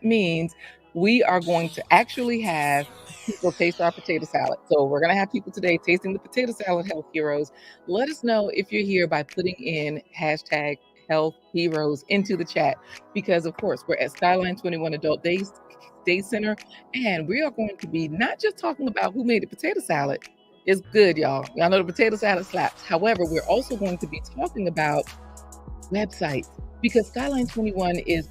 means we are going to actually have people taste our potato salad. So we're going to have people today tasting the potato salad health heroes. Let us know if you're here by putting in hashtag health heroes into the chat because of course we're at Skyline 21 Day Center and we are going to be not just talking about who made the potato salad. It's good, y'all. Y'all know the potato salad slaps. However, we're also going to be talking about websites because Skyline 21 is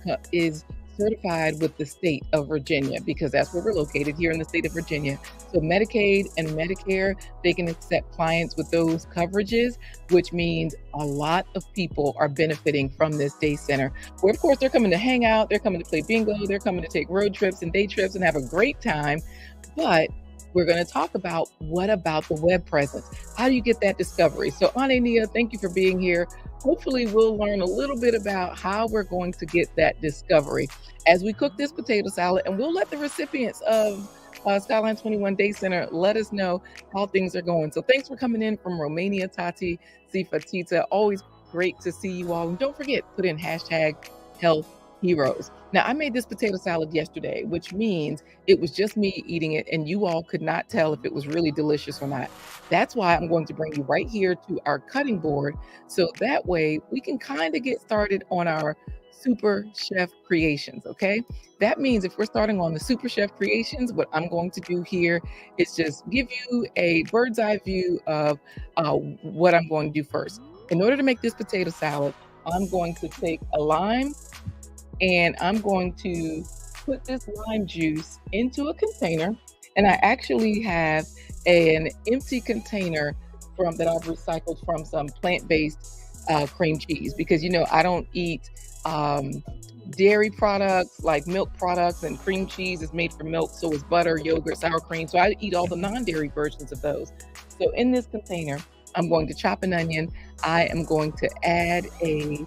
certified with the state of Virginia because that's where we're located here in the state of Virginia. So Medicaid and Medicare, they can accept clients with those coverages, which means a lot of people are benefiting from this day center. Where of course they're coming to hang out, they're coming to play bingo, they're coming to take road trips and day trips and have a great time. But we're going to talk about what about the web presence? How do you get that discovery? So, Ane Nia, thank you for being here. Hopefully, we'll learn a little bit about how we're going to get that discovery as we cook this potato salad, and we'll let the recipients of Skyline 21 Day Center let us know how things are going. So, thanks for coming in from Romania, Tati, Sifatita. Always great to see you all. And don't forget, put in hashtag health heroes. Now, I made this potato salad yesterday, which means it was just me eating it, and you all could not tell if it was really delicious or not. That's why I'm going to bring you right here to our cutting board, so that way we can kind of get started on our Super Chef creations, okay? That means if we're starting on the Super Chef creations, what I'm going to do here is just give you a bird's eye view of what I'm going to do first. In order to make this potato salad, I'm going to take a lime, and I'm going to put this lime juice into a container. And I actually have an empty container from that I've recycled from some plant-based cream cheese because I don't eat dairy products like milk products, and cream cheese is made from milk, so is butter, yogurt, sour cream. So I eat all the non-dairy versions of those. So in this container, I'm going to chop an onion. I am going to add a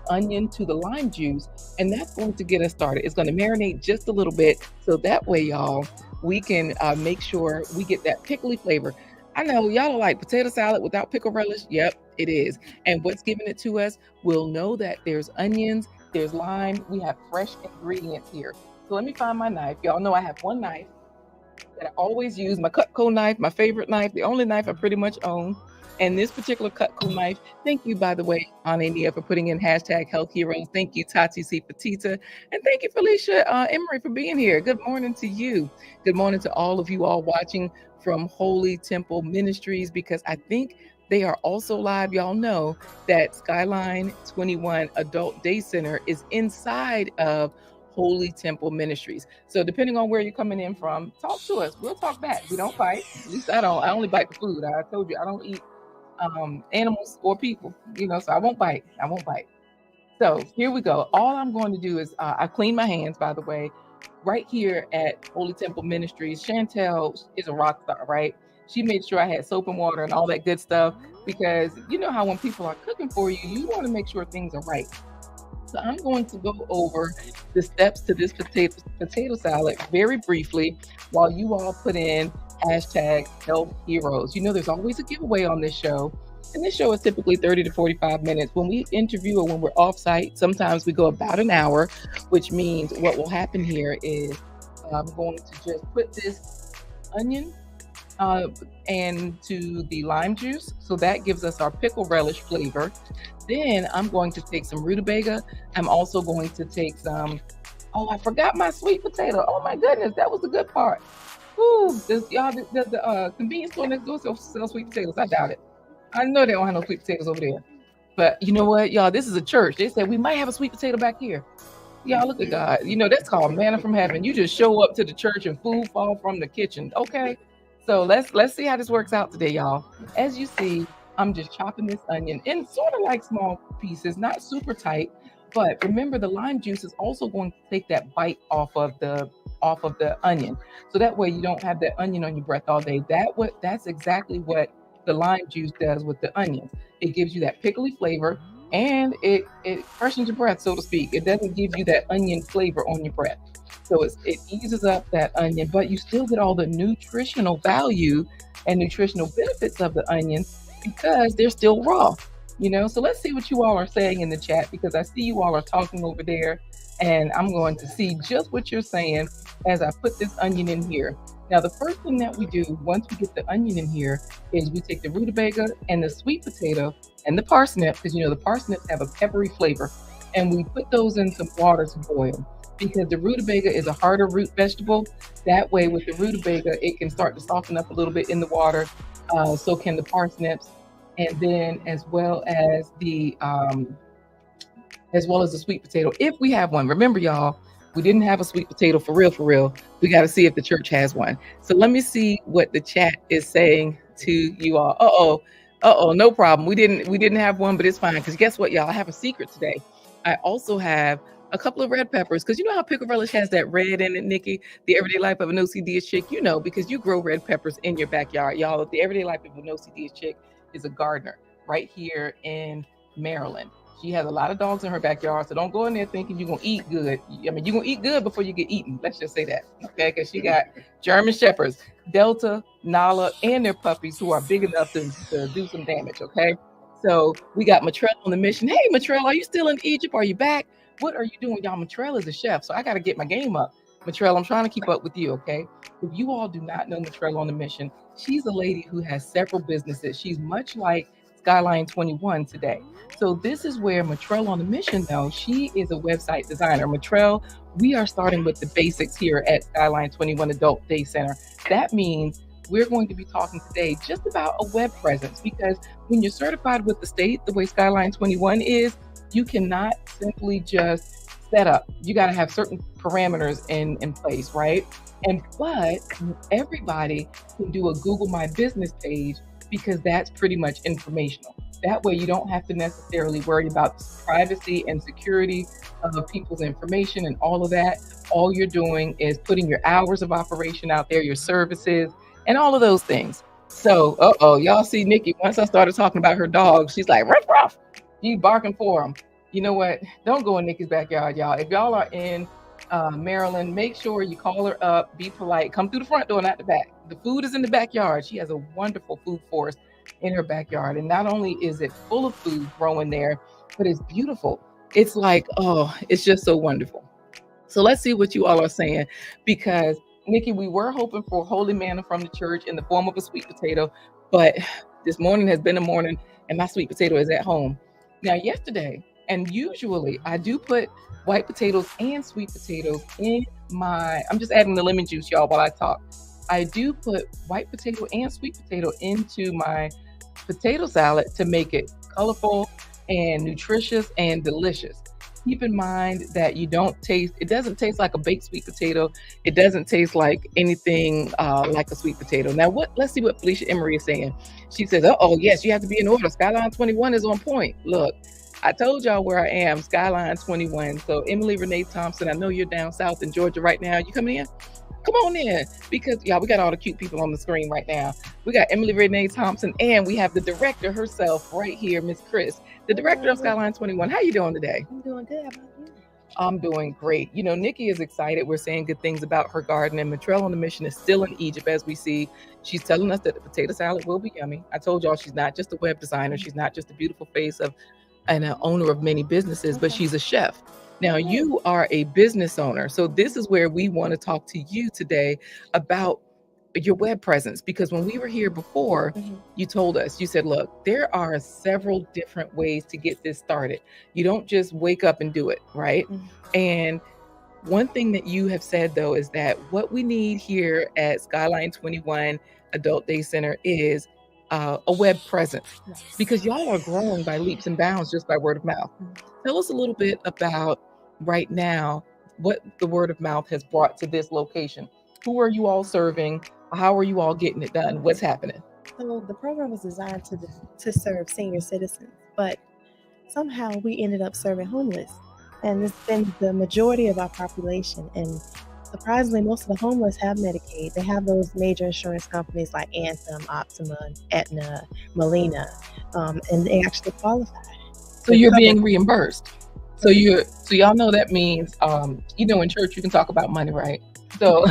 onion to the lime juice, and that's going to get us started. It's going to marinate just a little bit, so that way, y'all, we can make sure we get that pickly flavor. I know y'all are like potato salad without pickle relish. Yep, it is. And what's giving it to us, we'll know that there's onions, there's lime, we have fresh ingredients here. So let me find my knife. Y'all know I have one knife that I always use, my Cutco knife, my favorite knife, the only knife I pretty much own. And this particular Cutco knife, thank you, by the way, Ane Nia, for putting in hashtag health heroes. Thank you, Tati C. Petita. And thank you, Felicia Emery, for being here. Good morning to you. Good morning to all of you all watching from Holy Temple Ministries, because I think they are also live. Y'all know that Skyline 21 Adult Day Center is inside of Holy Temple Ministries. So depending on where you're coming in from, talk to us. We'll talk back. We don't bite. At least I don't. I only bite the food. I told you I don't eat animals or people, so I won't bite. So here we go. All I'm going to do is I clean my hands, by the way, right here at Holy Temple Ministries. Chantel is a rock star, right? She made sure I had soap and water and all that good stuff, because you know how when people are cooking for you, you want to make sure things are right. So I'm going to go over the steps to this potato salad very briefly while you all put in hashtag health heroes. There's always a giveaway on this show. And this show is typically 30 to 45 minutes. When we interview or when we're offsite, sometimes we go about an hour, which means what will happen here is I'm going to just put this onion and to the lime juice. So that gives us our pickle relish flavor. Then I'm going to take some rutabaga. I'm also going to take some, I forgot my sweet potato. Oh my goodness, that was the good part. Ooh, does the convenience store next door sell sweet potatoes? I doubt it. I know they don't have no sweet potatoes over there. But you know what, y'all, this is a church. They said we might have a sweet potato back here. Y'all, look at God. That's called manna from heaven. You just show up to the church and food fall from the kitchen. Okay. So let's see how this works out today, y'all. As you see, I'm just chopping this onion in sort of like small pieces, not super tight. But remember, the lime juice is also going to take that bite off of the onion. So that way you don't have that onion on your breath all day. That's exactly what the lime juice does with the onions. It gives you that pickly flavor, and it freshens your breath, so to speak. It doesn't give you that onion flavor on your breath. So it eases up that onion, but you still get all the nutritional value and nutritional benefits of the onions because they're still raw. So let's see what you all are saying in the chat, because I see you all are talking over there. and I'm going to see just what you're saying as I put this onion in here. Now, the first thing that we do once we get the onion in here is we take the rutabaga and the sweet potato and the parsnip, because the parsnips have a peppery flavor, and we put those in some water to boil because the rutabaga is a harder root vegetable. That way, with the rutabaga, it can start to soften up a little bit in the water. So can the parsnips, and then as well as the sweet potato, if we have one. Remember, y'all, we didn't have a sweet potato for real, for real. We got to see if the church has one. So let me see what the chat is saying to you all. No problem. We didn't have one, but it's fine. Because guess what, y'all? I have a secret today. I also have a couple of red peppers, because you know how pickle relish has that red in it, Nikki? The everyday life of an OCD chick, because you grow red peppers in your backyard. Y'all, the everyday life of an OCD chick is a gardener right here in Maryland. She has a lot of dogs in her backyard, so don't go in there thinking you're going to eat good. I mean, you're going to eat good before you get eaten. Let's just say that, okay? Because she got German Shepherds, Delta, Nala, and their puppies who are big enough to do some damage, okay? So we got Matrell on the mission. Hey, Matrell, are you still in Egypt? Are you back? What are you doing? Y'all, Matrell is a chef, so I got to get my game up. Matrell, I'm trying to keep up with you, okay? If you all do not know Matrell on the mission, she's a lady who has several businesses. She's much like Skyline 21 today. So this is where Matrell on the mission, though, she is a website designer. Matrell, we are starting with the basics here at Skyline 21 Adult Day Center. That means we're going to be talking today just about a web presence, because when you're certified with the state, the way Skyline 21 is, you cannot simply just set up. You got to have certain parameters in place, right? But everybody can do a Google My Business page, because that's pretty much informational. That way you don't have to necessarily worry about privacy and security of people's information and all of that. All you're doing is putting your hours of operation out there, your services, and all of those things. So, y'all see Nikki, once I started talking about her dog, she's like, ruff, ruff, you barking for them. You know what? Don't go in Nikki's backyard, y'all. If y'all are in Maryland, make sure you call her up, be polite, come through the front door, not the back. The food is in the backyard. She has a wonderful food forest in her backyard. And not only is it full of food growing there, but it's beautiful. It's like, it's just so wonderful. So let's see what you all are saying, because Nikki, we were hoping for holy manna from the church in the form of a sweet potato, but this morning has been a morning and my sweet potato is at home. Now, yesterday, and usually I do put white potatoes and sweet potatoes in I'm just adding the lemon juice, y'all, while I talk. I do put white potato and sweet potato into my potato salad to make it colorful and nutritious and delicious. Keep in mind that it doesn't taste like a baked sweet potato. It doesn't taste like anything like a sweet potato. Now, let's see what Felicia Emery is saying. She says, yes, you have to be in order. Skyline 21 is on point. Look, I told y'all where I am, Skyline 21. So Emily Renee Thompson, I know you're down south in Georgia right now. You coming in? Come on in, because y'all, we got all the cute people on the screen right now. We got Emily Renee Thompson, and we have the director herself right here, Miss Chris, the director of Skyline 21. How you doing today? I'm doing good. How about you? I'm doing great. Nikki is excited. We're saying good things about her garden, and Matrell on the mission is still in Egypt, as we see. She's telling us that the potato salad will be yummy. I told y'all she's not just a web designer. She's not just a beautiful face and an owner of many businesses, but she's a chef. Now, you are a business owner. So this is where we want to talk to you today about your web presence, because when we were here before, you told us, you said, look, there are several different ways to get this started. You don't just wake up and do it, right? And one thing that you have said, though, is that what we need here at Skyline 21 Adult Day Center is a web presence, because y'all are growing by leaps and bounds just by word of mouth. Tell us a little bit about right now what the word of mouth has brought to this location. Who are you all serving? How are you all getting it done? What's happening? So the program was designed to serve senior citizens, but somehow we ended up serving homeless, and it's been the majority of our population. And surprisingly, most of the homeless have Medicaid. They have those major insurance companies like Anthem, Optima, Aetna, Molina, and they actually qualify. So you're being reimbursed. So y'all know that means, in church you can talk about money, right? So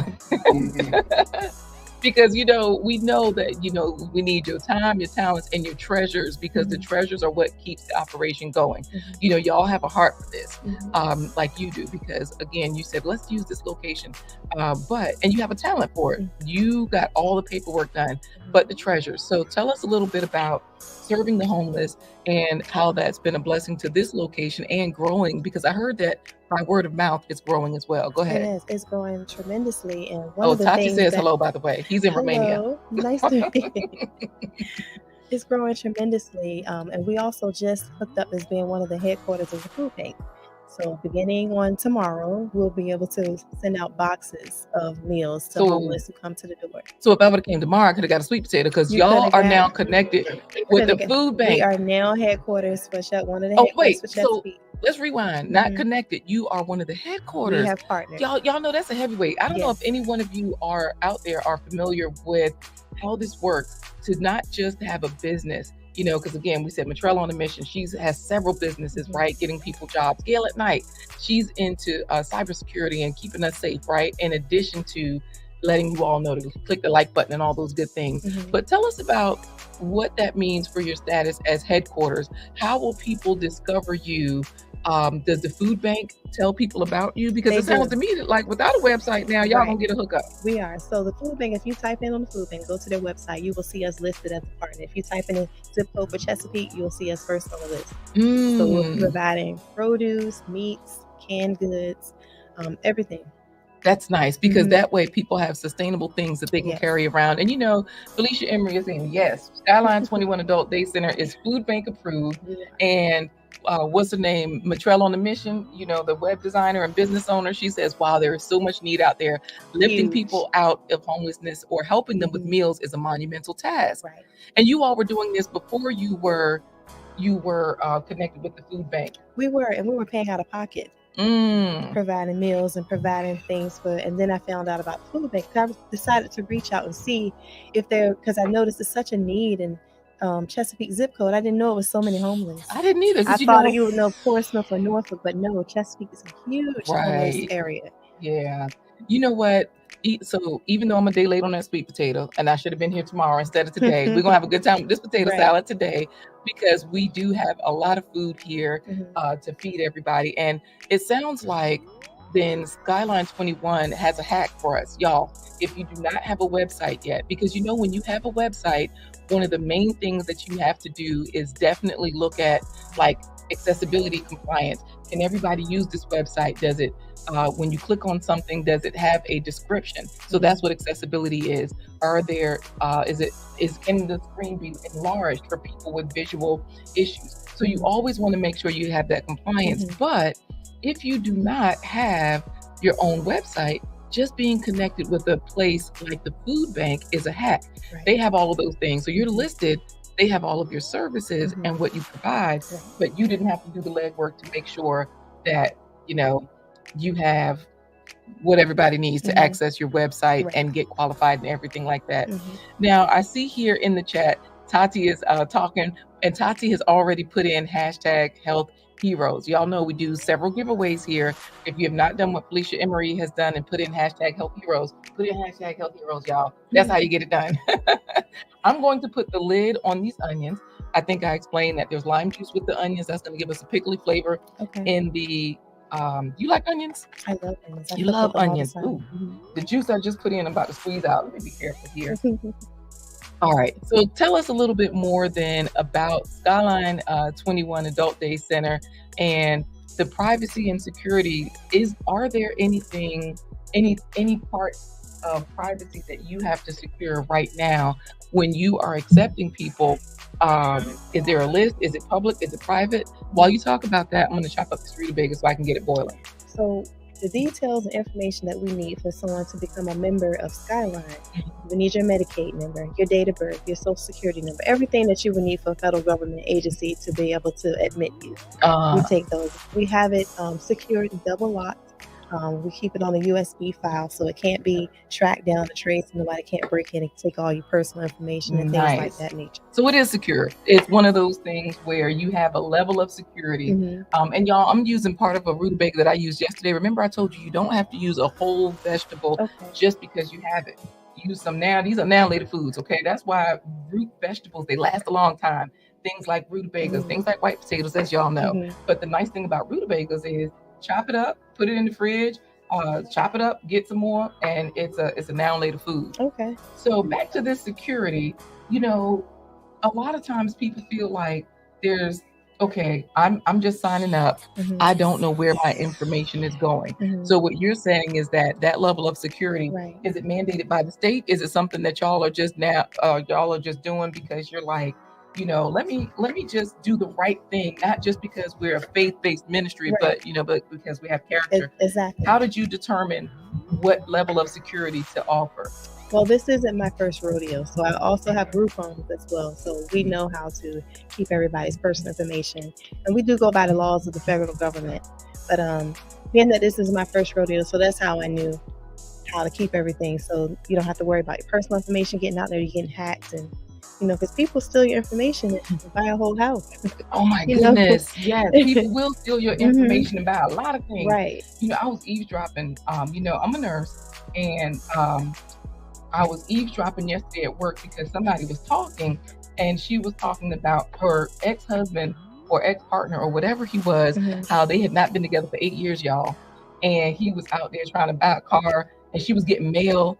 Because, we know that, we need your time, your talents, and your treasures because the Mhm. treasures are what keeps the operation going. Mhm. Y'all have a heart for this, Mhm. like you do, because again, you said, let's use this location. And you have a talent for it. Mhm. You got all the paperwork done, but the Mhm. treasures. So tell us a little bit about serving the homeless and how that's been a blessing to this location and growing, because I heard that by word of mouth, it's growing as well. Go It ahead. is. It's growing tremendously, and one Oh, of the Tati things says that hello, by the way. He's in Romania. hello, nice to it's growing tremendously, and we also just hooked up as being one of the headquarters of the food bank. So beginning on tomorrow, we'll be able to send out boxes of meals to So homeless who come to the door. So if I would have came tomorrow, I could have got a sweet potato because You could y'all have are got now connected with could the have got food we bank. are now headquarters for one of the Oh, headquarters wait. for So Chesapeake. let's rewind. Not Mhm. connected. You are one of the We headquarters. have partnered. Y'all know that's a heavyweight. I don't know if Yes. any one of you are out there are familiar with how this works to not just have a business, because again, we said Mitrell on a mission. She has several businesses, Mhm. right? Getting people jobs. Gail at night, she's into cybersecurity and keeping us safe, right? In addition to letting you all know to click the like button and all those good things. Mhm. But tell us about what that means for your status as headquarters. How will people discover you? Does the food bank tell people about you? Because They it sounds do. to me that, like, without a website now, y'all Right. gonna get a hookup. We are. So the food bank, if you type in on the food bank, go to their website, you will see us listed as a partner. If you type in a zip code for Chesapeake, you'll see us first on the list. So we'll be Mm, providing produce, meats, canned goods, everything. that's nice because Mhm. that way people have sustainable things that they can Yes. carry around. And Felicia Emery is saying, yes, Skyline 21 Adult Day Center is food bank approved. We are. And what's her name? Matrell on the mission, the web designer and business owner. She says, wow, there is so much need out there. Lifting Huge. people out of homelessness or helping them with Mhm. meals is a monumental task. Right. And you all were doing this before you were connected with the food bank. We were, and we were paying out of pocket, Mm. providing meals and providing things for. And then I found out about food bank. I decided to reach out and see if because I noticed it's such a need in Chesapeake zip code. I didn't know it was so many homeless. I didn't either I because thought you would know Portsmouth or Norfolk, but no, Chesapeake is a huge homeless right. area. Yeah. You know what? So even though I'm a day late on that sweet potato, and I should have been here tomorrow instead of today, we're gonna have a good time with this potato Right. salad today because we do have a lot of food here Mhm. to feed everybody. And it sounds like then Skyline 21 has a hack for us, y'all. If you do not have a website yet, because when you have a website, one of the main things that you have to do is definitely look at like accessibility compliance. Can everybody use this website? Does it when you click on something, does it have a description? So that's what accessibility is. Can the screen be enlarged for people with visual issues? So you always want to make sure you have that compliance. Mhm. But if you do not have your own website, just being connected with a place like the food bank is a hack. Right. They have all of those things. So you're listed, they have all of your services Mhm. and what you provide, Right. but you didn't have to do the legwork to make sure that, you have what everybody needs to Mhm. access your website Right. and get qualified and everything like that. Mhm. Now, I see here in the chat, Tati is talking, and Tati has already put in hashtag health heroes. Y'all know we do several giveaways here. If you have not done what Felicia Emery has done and put in hashtag health heroes, put in hashtag health heroes, y'all. That's how you get it done. I'm going to put the lid on these onions. I think I explained that there's lime juice with the onions. That's going to give us a pickly flavor Okay. in the you like onions? I love onions. I You cook love with them all the onions. time. Ooh, Mhm. the juice I just put in, I'm about to squeeze out. Let me be careful here. All right. So tell us a little bit more then about Skyline 21 Adult Day Center and the privacy and security. Are there any parts of privacy that you have to secure right now when you are accepting people? Is there a list? Is it public? Is it private? While you talk about that, I'm going to chop up this rutabaga so I can get it boiling. So the details and information that we need for someone to become a member of Skyline, we need your Medicaid number, your date of birth, your social security number, everything that you would need for a federal government agency to be able to admit you. We take those. We have it secured and double locked. We keep it on a USB file so it can't be tracked down or traced. Nobody can't break in and take all your personal information and things like that nature. So it is secure. It's one of those things where you have a level of security. And y'all, I'm using part of a rutabaga that I used yesterday. Remember I told you don't have to use a whole vegetable just because you have it. use some now. These are now later foods, okay? That's why root vegetables, they last a long time. Things like rutabagas, things like white potatoes, as y'all know. But the nice thing about rutabagas is chop it up, put it in the fridge, chop it up, get some more, and it's a now later food. Okay. So back to this security, you know, a lot of times people feel like there's okay, I'm just signing up. I don't know where my information is going. So what you're saying is that that level of security, Right. is it mandated by the state? Is it something that y'all are just doing because you're like, let me just do the right thing, not just because we're a faith-based ministry, Right. but because we have character. Exactly. How did you determine what level of security to offer? Well, this isn't my first rodeo, so I also have group homes as well. So we know how to keep everybody's personal information, and we do go by the laws of the federal government. But being that this is my first rodeo, so that's how I knew how to keep everything. So you don't have to worry about your personal information getting out there, you getting hacked, and because people steal your information and buy a whole house. Oh my goodness. Yes, people will steal your information about a lot of things. Right. I was eavesdropping. I'm a nurse, and I was eavesdropping yesterday at work because somebody was talking, and she was talking about her ex-husband or ex-partner or whatever he was, how they had not been together for 8 years, y'all. And he was out there trying to buy a car, and she was getting mail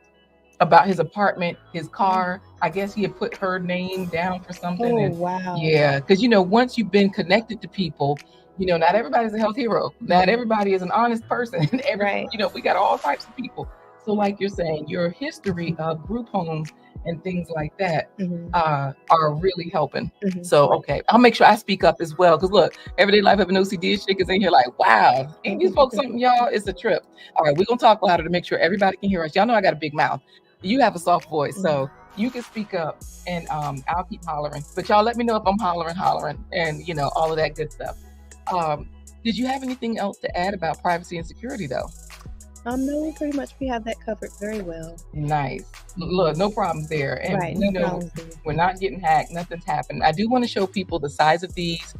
about his apartment, his car. I guess he had put her name down for something. Oh, wow. Yeah, because once you've been connected to people, not everybody's a health hero. Not everybody is an honest person. Right. We got all types of people. So like you're saying, your history of group homes and things like that are really helping. So, okay, I'll make sure I speak up as well. Because look, Everyday Life of an OCD chick is in here like, wow, ain't these folks something, y'all? It's a trip. All right, we're going to talk louder to make sure everybody can hear us. Y'all know I got a big mouth. You have a soft voice, so you can speak up, and I'll keep hollering. But y'all let me know if I'm hollering, and all of that good stuff. Did you have anything else to add about privacy and security, though? No, pretty much we have that covered very well. Nice. Look, no problems there. And right, we're not getting hacked. Nothing's happened. I do want to show people the size of these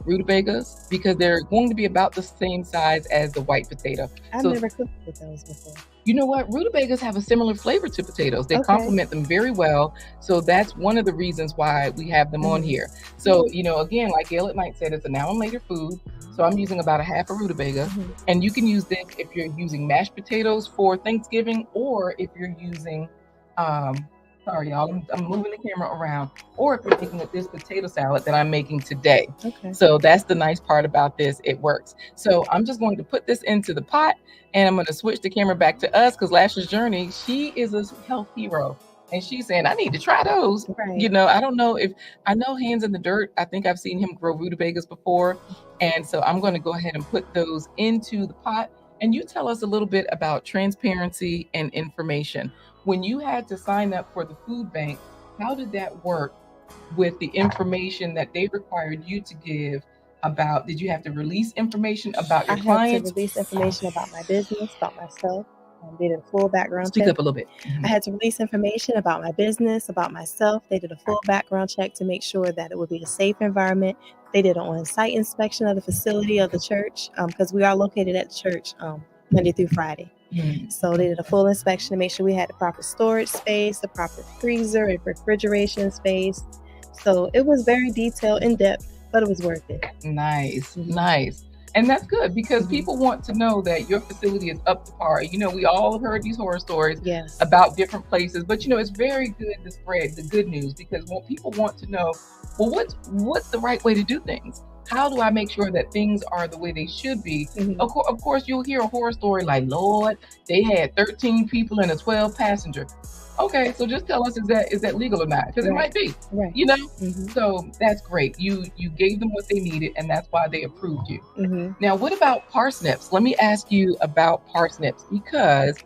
rutabagas because they're going to be about the same size as the white potato. I've never cooked with those before. You know what? Rutabagas have a similar flavor to potatoes. They complement them very well. So that's one of the reasons why we have them on here. So, again, like Gail at Night said, it's a now and later food. So I'm using about a half a rutabaga. And you can use this if you're using mashed potatoes for Thanksgiving, or if you're using, sorry, y'all, I'm moving the camera around, or if you're making this potato salad that I'm making today. So that's the nice part about this. It works. So I'm just going to put this into the pot, and I'm going to switch the camera back to us because Lashley's Journey, she is a health hero. And she's saying, I need to try those. Right. I don't know if I know Hands in the Dirt. I think I've seen him grow rutabagas before. And so I'm going to go ahead and put those into the pot. And you tell us a little bit about transparency and information. When you had to sign up for the food bank, how did that work with the information that they required you to give about? Did you have to release information about your clients? I had to release information about my business, about myself. They did a full background check. Speak up a little bit. I had to release information about my business, about myself. They did a full background check to make sure that it would be a safe environment. They did an on-site inspection of the facility of the church because we are located at the church Monday through Friday. So they did a full inspection to make sure we had the proper storage space, the proper freezer and refrigeration space. So it was very detailed, in-depth, but it was worth it. Nice. And that's good because people want to know that your facility is up to par. We all have heard these horror stories about different places, but it's very good to spread the good news because when people want to know, well, what's the right way to do things? How do I make sure that things are the way they should be? Of course, you'll hear a horror story like, Lord, they had 13 people and a 12 passenger. Okay, so just tell us, is that legal or not? Because it might be, So that's great. You gave them what they needed, and that's why they approved you. Now, what about parsnips? Let me ask you about parsnips because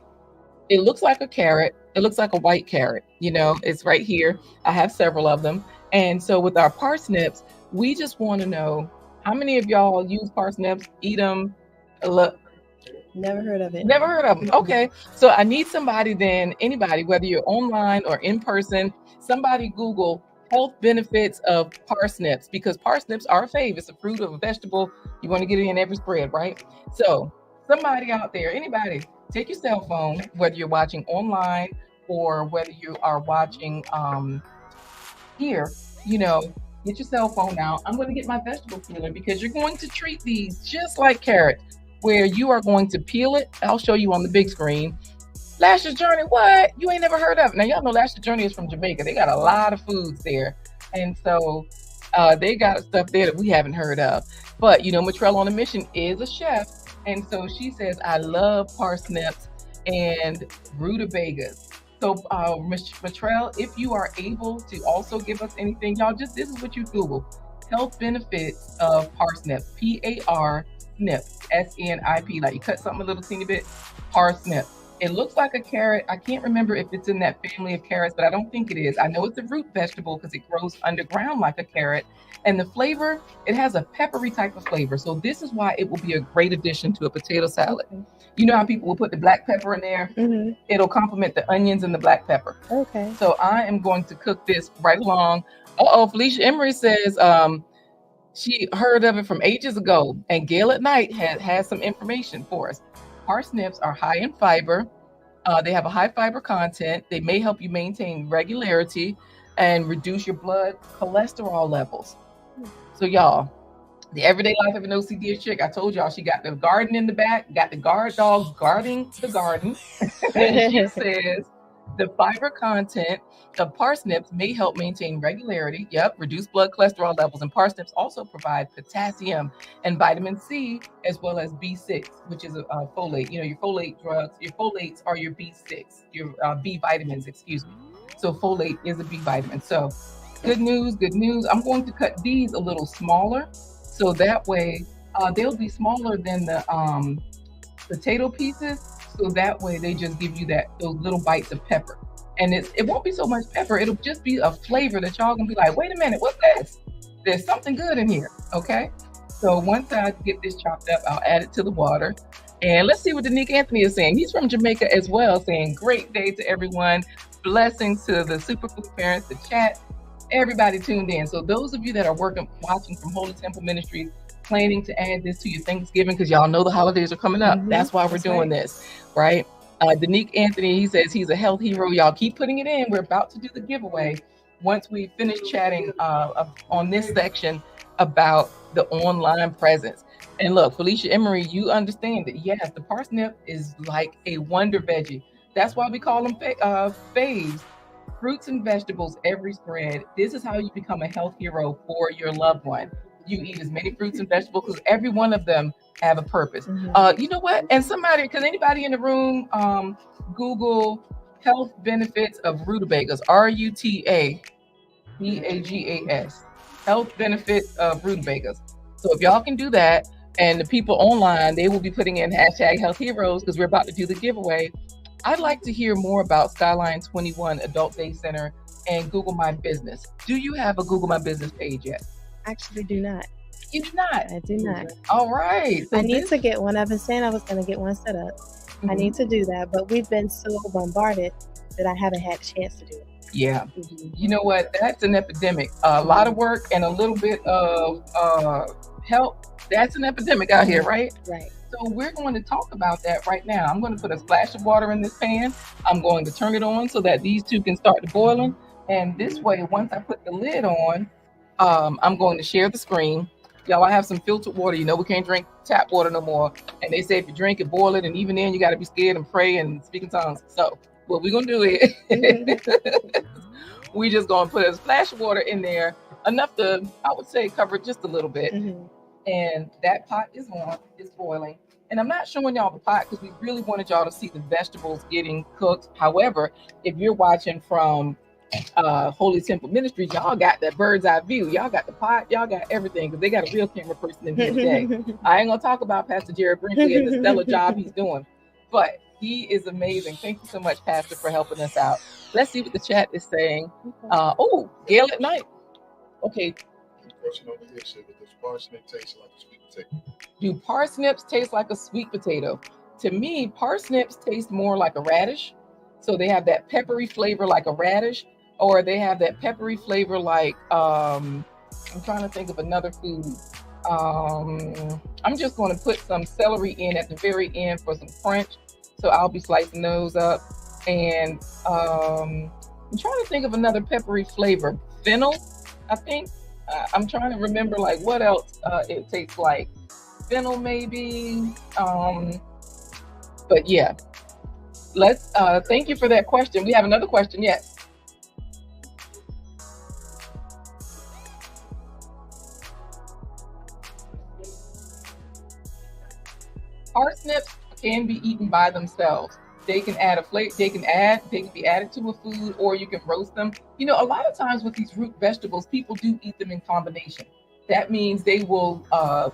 it looks like a carrot. It looks like a white carrot. It's right here. I have several of them. And so with our parsnips, we just want to know how many of y'all use parsnips, eat them, look. Never heard of it. Never heard of them. Okay. So I need somebody then, anybody, whether you're online or in person, somebody Google health benefits of parsnips because parsnips are a fave. It's a fruit or a vegetable. You want to get it in every spread, right? So somebody out there, anybody, take your cell phone, whether you're watching online or whether you are watching here, you know, get your cell phone out. I'm going to get my vegetable peeler because you're going to treat these just like carrot, where you are going to peel it. I'll show you on the big screen. Lash's Journey, what? You ain't never heard of it. Now, y'all know Lash's Journey is from Jamaica. They got a lot of foods there. And so they got stuff there that we haven't heard of. But, you know, Matrell on a Mission is a chef. And so she says, I love parsnips and rutabagas. So, Matrell, if you are able to also give us anything, y'all, just this is what you Google: health benefits of parsnip, parsnip, snip, like you cut something a little teeny bit, parsnip. It looks like a carrot. I can't remember if it's in that family of carrots, but I don't think it is. I know it's a root vegetable because it grows underground like a carrot. And the flavor, it has a peppery type of flavor. So this is why it will be a great addition to a potato salad. Okay. You know how people will put the black pepper in there? Mm-hmm. It'll complement the onions and the black pepper. Okay. So I am going to cook this right along. Felicia Emery says she heard of it from ages ago. And Gail at Night has some information for us. Parsnips are high in fiber. They have a high fiber content. They may help you maintain regularity and reduce your blood cholesterol levels. So y'all, the Everyday Life of an OCD chick, I told y'all she got the garden in the back, got the guard dogs guarding the garden. And she says the fiber content of parsnips may help maintain regularity. Yep, reduce blood cholesterol levels. And parsnips also provide potassium and vitamin C, as well as B6, which is a folate. You know, your folate drugs, your folates are your B6, your B vitamins, excuse me. So folate is a B vitamin. So good news, good news. I'm going to cut these a little smaller, so that way they'll be smaller than the potato pieces. So that way they just give you those little bites of pepper. And it won't be so much pepper. It'll just be a flavor that y'all gonna be like, wait a minute, what's this? There's something good in here, okay? So once I get this chopped up, I'll add it to the water. And let's see what Danique Anthony is saying. He's from Jamaica as well, saying great day to everyone. Blessings to the Superfood parents, the chat, everybody tuned in. So those of you that are watching from Holy Temple Ministries, planning to add this to your Thanksgiving, because y'all know the holidays are coming up. Mm-hmm. That's why we're doing this, right? Danique Anthony, he says he's a health hero. Y'all keep putting it in. We're about to do the giveaway once we finish chatting on this section about the online presence. And look, Felicia Emery, you understand that, yes, the parsnip is like a wonder veggie. That's why we call them faves. Fruits and vegetables, every spread. This is how you become a health hero for your loved one. You eat as many fruits and vegetables because every one of them have a purpose. Mm-hmm. You know what? And can anybody in the room Google health benefits of rutabagas? rutabagas. Health benefits of rutabagas. So if y'all can do that, and the people online, they will be putting in hashtag health heroes because we're about to do the giveaway. I'd like to hear more about Skyline 21 Adult Day Center and Google My Business. Do you have a Google My Business page yet? Actually, do not. You do not? I do not. All right. So I need to get one. I've been saying I was going to get one set up. Mm-hmm. I need to do that, but we've been so bombarded that I haven't had a chance to do it. Yeah. Mm-hmm. You know what? That's an epidemic. A lot of work and a little bit of help. That's an epidemic out here, right? Right. So we're going to talk about that right now. I'm going to put a splash of water in this pan. I'm going to turn it on so that these two can start to boiling. And this way, once I put the lid on, I'm going to share the screen. Y'all, I have some filtered water. You know, we can't drink tap water no more. And they say if you drink it, boil it. And even then, you got to be scared and pray and speak in tongues. So what we're going to do is we just going to put a splash of water in there, enough to, I would say, cover it just a little bit. Mm-hmm. And that pot is on, it's boiling. And I'm not showing y'all the pot because we really wanted y'all to see the vegetables getting cooked. However, if you're watching from Holy Temple Ministries, y'all got that bird's eye view. Y'all got the pot, y'all got everything because they got a real camera person in here today. I ain't gonna talk about Pastor Jared Brinkley and the stellar job he's doing, but he is amazing. Thank you so much, Pastor, for helping us out. Let's see what the chat is saying. Gail at Night. Okay. Question over here said that this parsnip tastes like a sweet potato. Do parsnips taste like a sweet potato? To me, parsnips taste more like a radish. So they have that peppery flavor like a radish, or they have that peppery flavor like, I'm trying to think of another food. I'm just going to put some celery in at the very end for some crunch. So I'll be slicing those up. And I'm trying to think of another peppery flavor. Fennel, I think. I'm trying to remember like what else it tastes like. Fennel maybe. But yeah, let's thank you for that question. We have another question. Yes. Parsnips can be eaten by themselves. They can add a flavor. They can be added to a food, or you can roast them. You know, a lot of times with these root vegetables, people do eat them in combination. That means they will.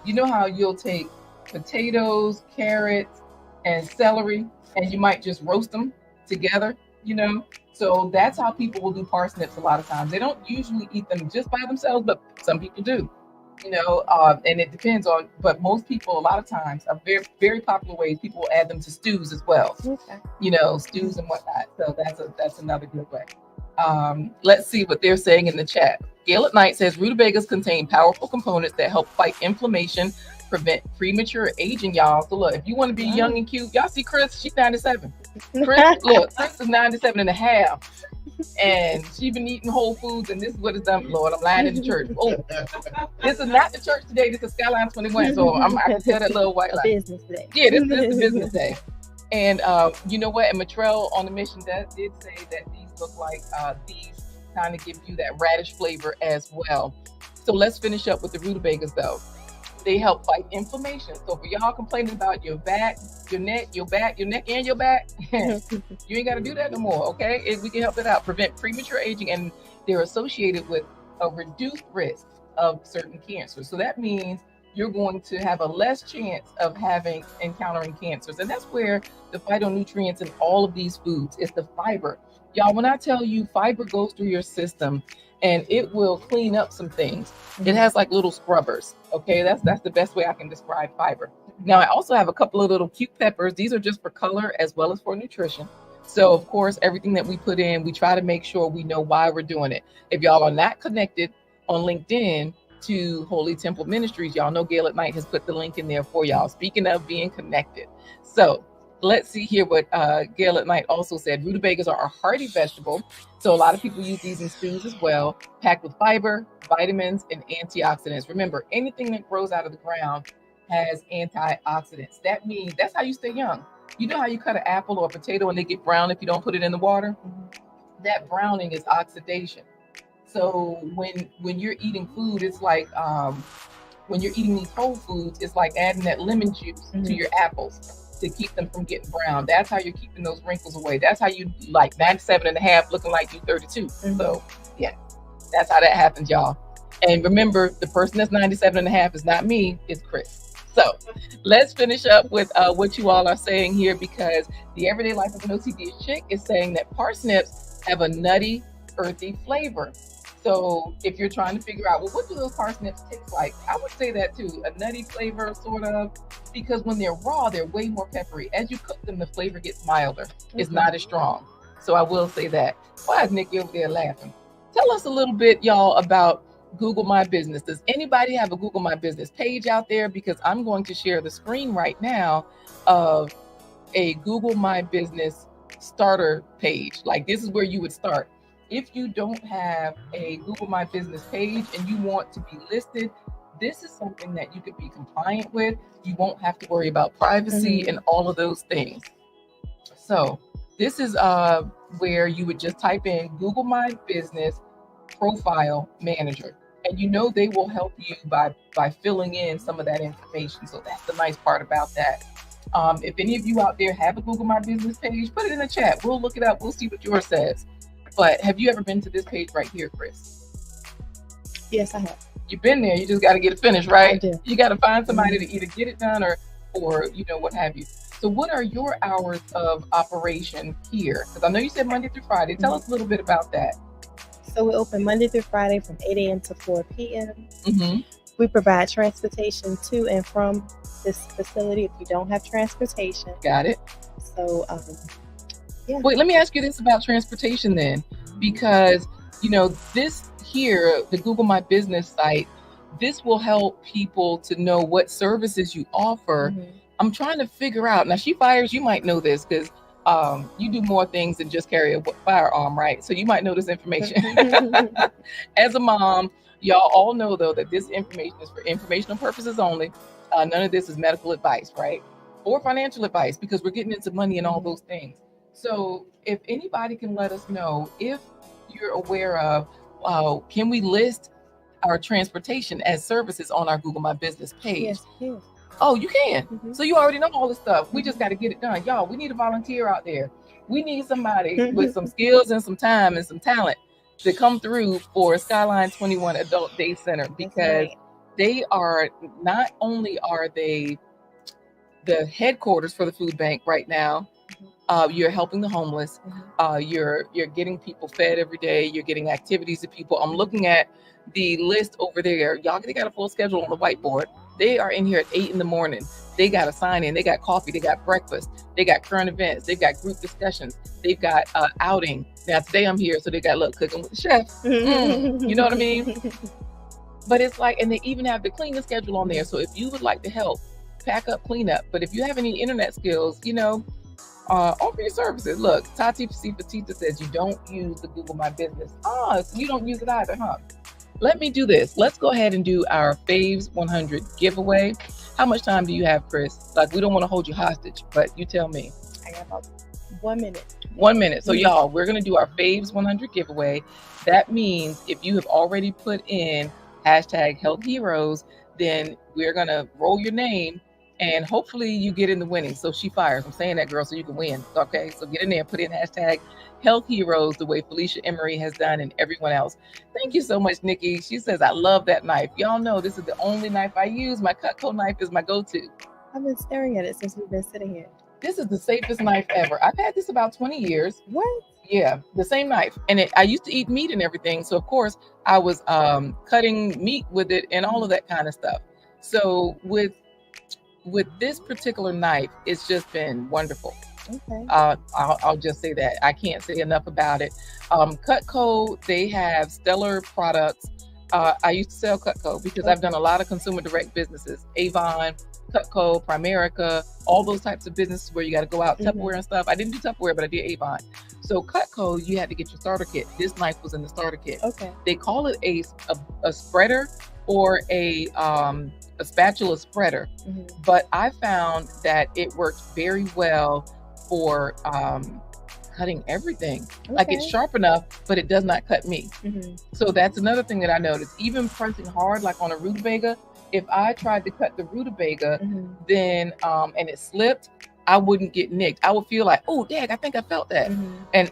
You know how you'll take potatoes, carrots, and celery, and you might just roast them together. You know, so that's how people will do parsnips a lot of times. They don't usually eat them just by themselves, but some people do. And it depends on, but most people, a lot of times, are very, very popular ways people will add them to stews as well. Okay. Stews and whatnot. So that's another good way. Let's see what they're saying in the chat. Gail at Night says rutabagas contain powerful components that help fight inflammation, prevent premature aging, y'all. So look, if you want to be young and cute, y'all see Chris, she's 97. Chris is 97 and a half. And she been eating whole foods, and this is what it's done. Lord, I'm lying in the church. Oh, this is not the church today. This is Skyline 21. So I can tell that little white lie. Business day. Yeah, this is the business day. And you know what? And Matrell on the mission did say that these look like these kind of give you that radish flavor as well. So let's finish up with the rutabagas though. They help fight inflammation. So for y'all complaining about your back, your neck, and your back, you ain't got to do that no more, okay? We can help it out. Prevent premature aging, and they're associated with a reduced risk of certain cancers. So that means you're going to have a less chance of encountering cancers. And that's where the phytonutrients in all of these foods is the fiber. Y'all, when I tell you fiber goes through your system, and it will clean up some things. It has like little scrubbers. Okay, that's the best way I can describe fiber. Now I also have a couple of little cute peppers. These are just for color as well as for nutrition. So of course, everything that we put in, we try to make sure we know why we're doing it. If y'all are not connected on LinkedIn to Holy Temple Ministries, y'all know Gail at Night has put the link in there for y'all. Speaking of being connected. So let's see here what Gail at Night also said. Rutabagas are a hearty vegetable. So a lot of people use these in stews as well, packed with fiber, vitamins, and antioxidants. Remember, anything that grows out of the ground has antioxidants. That means that's how you stay young. You know how you cut an apple or a potato and they get brown if you don't put it in the water? That browning is oxidation. So when you're eating food, it's like when you're eating these whole foods, it's like adding that lemon juice to your apples to keep them from getting brown. That's how you're keeping those wrinkles away. That's how you like 97 and a half looking like you 32. So yeah, that's how that happens, y'all. And remember, the person that's 97 and a half is not me, it's Chris. So let's finish up with what you all are saying here, because the Everyday Life of an OCD chick is saying that parsnips have a nutty, earthy flavor. So if you're trying to figure out, well, what do those parsnips taste like? I would say that too, a nutty flavor, sort of, because when they're raw, they're way more peppery. As you cook them, the flavor gets milder. It's not as strong. So I will say that. Why is Nikki over there laughing? Tell us a little bit, y'all, about Google My Business. Does anybody have a Google My Business page out there? Because I'm going to share the screen right now of a Google My Business starter page. Like, this is where you would start. If you don't have a Google My Business page and you want to be listed, this is something that you could be compliant with. You won't have to worry about privacy and all of those things. So this is where you would just type in Google My Business Profile Manager. And you know they will help you by filling in some of that information. So that's the nice part about that. If any of you out there have a Google My Business page, put it in the chat. We'll look it up. We'll see what yours says. But have you ever been to this page right here, Chris? Yes, I have. You've been there. You just got to get it finished, right? I do. You got to find somebody to either get it done or what have you. So what are your hours of operation here? Because I know you said Monday through Friday. Tell us a little bit about that. So we open Monday through Friday from 8 a.m. to 4 p.m. We provide transportation to and from this facility if you don't have transportation. Got it. So, yeah. Wait, let me ask you this about transportation then, because, this here, the Google My Business site, this will help people to know what services you offer. I'm trying to figure out. Now, she fires, you might know this because you do more things than just carry a firearm, right? So you might know this information. As a mom, y'all all know, though, that this information is for informational purposes only. None of this is medical advice, right? Or financial advice, because we're getting into money and all those things. So if anybody can let us know if you're aware of, can we list our transportation as services on our Google My Business page? Yes, yes. Oh, you can. So you already know all this stuff. We just got to get it done. Y'all, we need a volunteer out there. We need somebody with some skills and some time and some talent to come through for Skyline 21 Adult Day Center, because they are, not only are they the headquarters for the food bank right now, you're helping the homeless. You're getting people fed every day. You're getting activities to people. I'm looking at the list over there. Y'all, they got a full schedule on the whiteboard. They are in here at 8 in the morning. They got a sign in. They got coffee. They got breakfast. They got current events. They've got group discussions. They've got outing. Now today I'm here, so they got cooking with the chef. You know what I mean? But it's like, and they even have the cleaning schedule on there. So if you would like to help pack up, clean up, but if you have any internet skills, offer your services. Look, Tati Petita says you don't use the Google My Business. So you don't use it either, huh? Let me do this. Let's go ahead and do our Faves 100 giveaway. How much time do you have, Chris? Like, we don't want to hold you hostage, but you tell me. I got about 1 minute. 1 minute. So y'all, we're going to do our Faves 100 giveaway. That means if you have already put in hashtag Health Heroes, then we're going to roll your name and hopefully you get in the winning. So she fires. I'm saying that, girl, so you can win. Okay, so get in there, put in hashtag Health Heroes the way Felicia Emery has done and everyone else. Thank you so much, Nikki. She says, I love that knife. Y'all know this is the only knife I use. My Cutco knife is my go-to. I've been staring at it since we've been sitting here. This is the safest knife ever. I've had this about 20 years. What? Yeah, the same knife. And I used to eat meat and everything. So, of course, I was cutting meat with it and all of that kind of stuff. So with this particular knife, it's just been wonderful. Okay. I'll just say that. I can't say enough about it. Cutco, they have stellar products. I used to sell Cutco because I've done a lot of consumer direct businesses. Avon, Cutco, Primerica, all those types of businesses where you got to go out, Tupperware and stuff. I didn't do Tupperware, but I did Avon. So Cutco, you had to get your starter kit. This knife was in the starter kit. Okay. They call it a spreader or a spatula spreader. But I found that it works very well for cutting everything. Okay. Like, it's sharp enough, but it does not cut me. So that's another thing that I noticed. Even pressing hard, like on a rutabaga, if I tried to cut the rutabaga, then and it slipped, I wouldn't get nicked. I would feel like, oh, dang, I think I felt that. And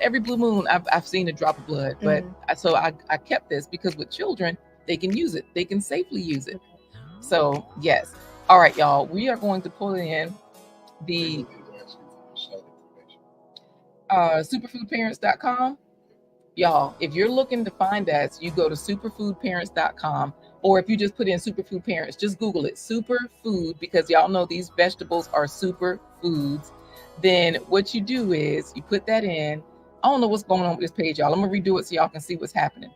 every blue moon, I've seen a drop of blood. But so I kept this because with children, they can use it. They can safely use it. So yes. All right, y'all. We are going to pull in the superfoodparents.com. Y'all, if you're looking to find that, you go to superfoodparents.com, or if you just put in superfood parents, just Google it, superfood, because y'all know these vegetables are superfoods. Then what you do is you put that in. I don't know what's going on with this page, y'all. I'm gonna redo it so y'all can see what's happening,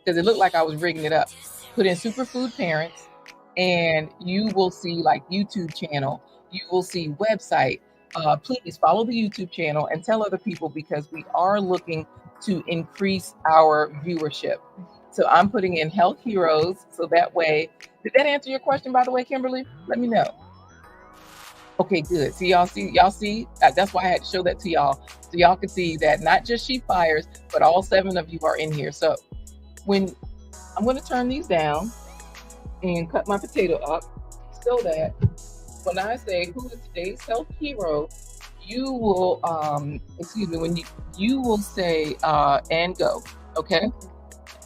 because it looked like I was rigging it up. Put in superfood parents, and you will see like YouTube channel. You will see website. Please follow the YouTube channel and tell other people, because we are looking to increase our viewership. So I'm putting in Health Heroes, so that way. Did that answer your question, by the way, Kimberly? Let me know. Okay, good. See, y'all see. That's why I had to show that to y'all, so y'all can see that not just She Fires, but all 7 of you are in here. So when I'm going to turn these down and cut my potato up, so that when I say who is today's health hero, you will when you will say and go, okay?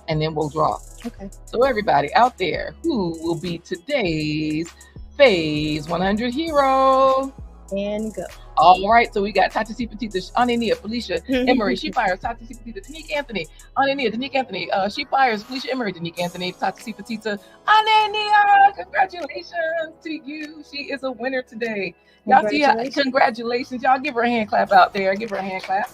And then we'll draw. Okay. So everybody out there, who will be today's Phase 100 hero? And go. All right, so we got Tati C. Petita, Anania, Felicia Emery, She Fires, Tati C. Petita, Danique Anthony, Anania, Danique Anthony, She Fires, Felicia Emery, Danique Anthony, Tati C. Petita, Anania. Congratulations to you. She is a winner today. Y'all see her? Congratulations. Y'all give her a hand clap out there. Give her a hand clap.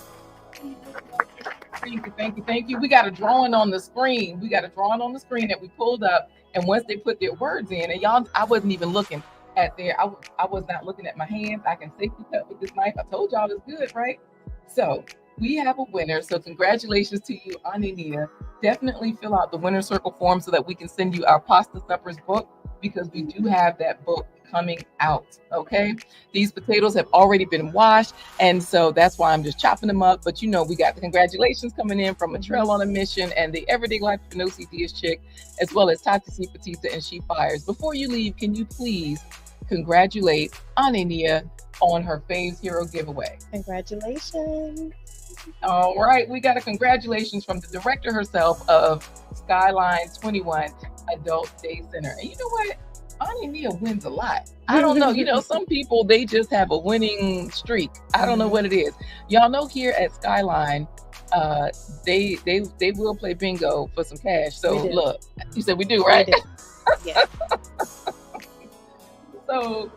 Thank you. We got a drawing on the screen. That we pulled up, And once they put their words in, and y'all, I wasn't even looking at I was not looking at my hands. I can safely cut with this knife. I told y'all it's good, right? So we have a winner. So congratulations to you, Anania. Definitely fill out the winner circle form so that we can send you our pasta suppers book, because we do have that book coming out. Okay. These potatoes have already been washed. And so that's why I'm just chopping them up. But we got the congratulations coming in from a Trail on a Mission and the Everyday Life of No CDS chick, as well as Tati C. Petita and She Fires. Before you leave, can you please congratulate Anania on her Faves Hero giveaway? Congratulations. All right, we got a congratulations from the director herself of Skyline 21 Adult Day Center. And you know what? Anania wins a lot. I don't know. Some people, they just have a winning streak. I don't know what it is. Y'all know here at Skyline, they will play bingo for some cash. So look, you said we do, right? Yeah. So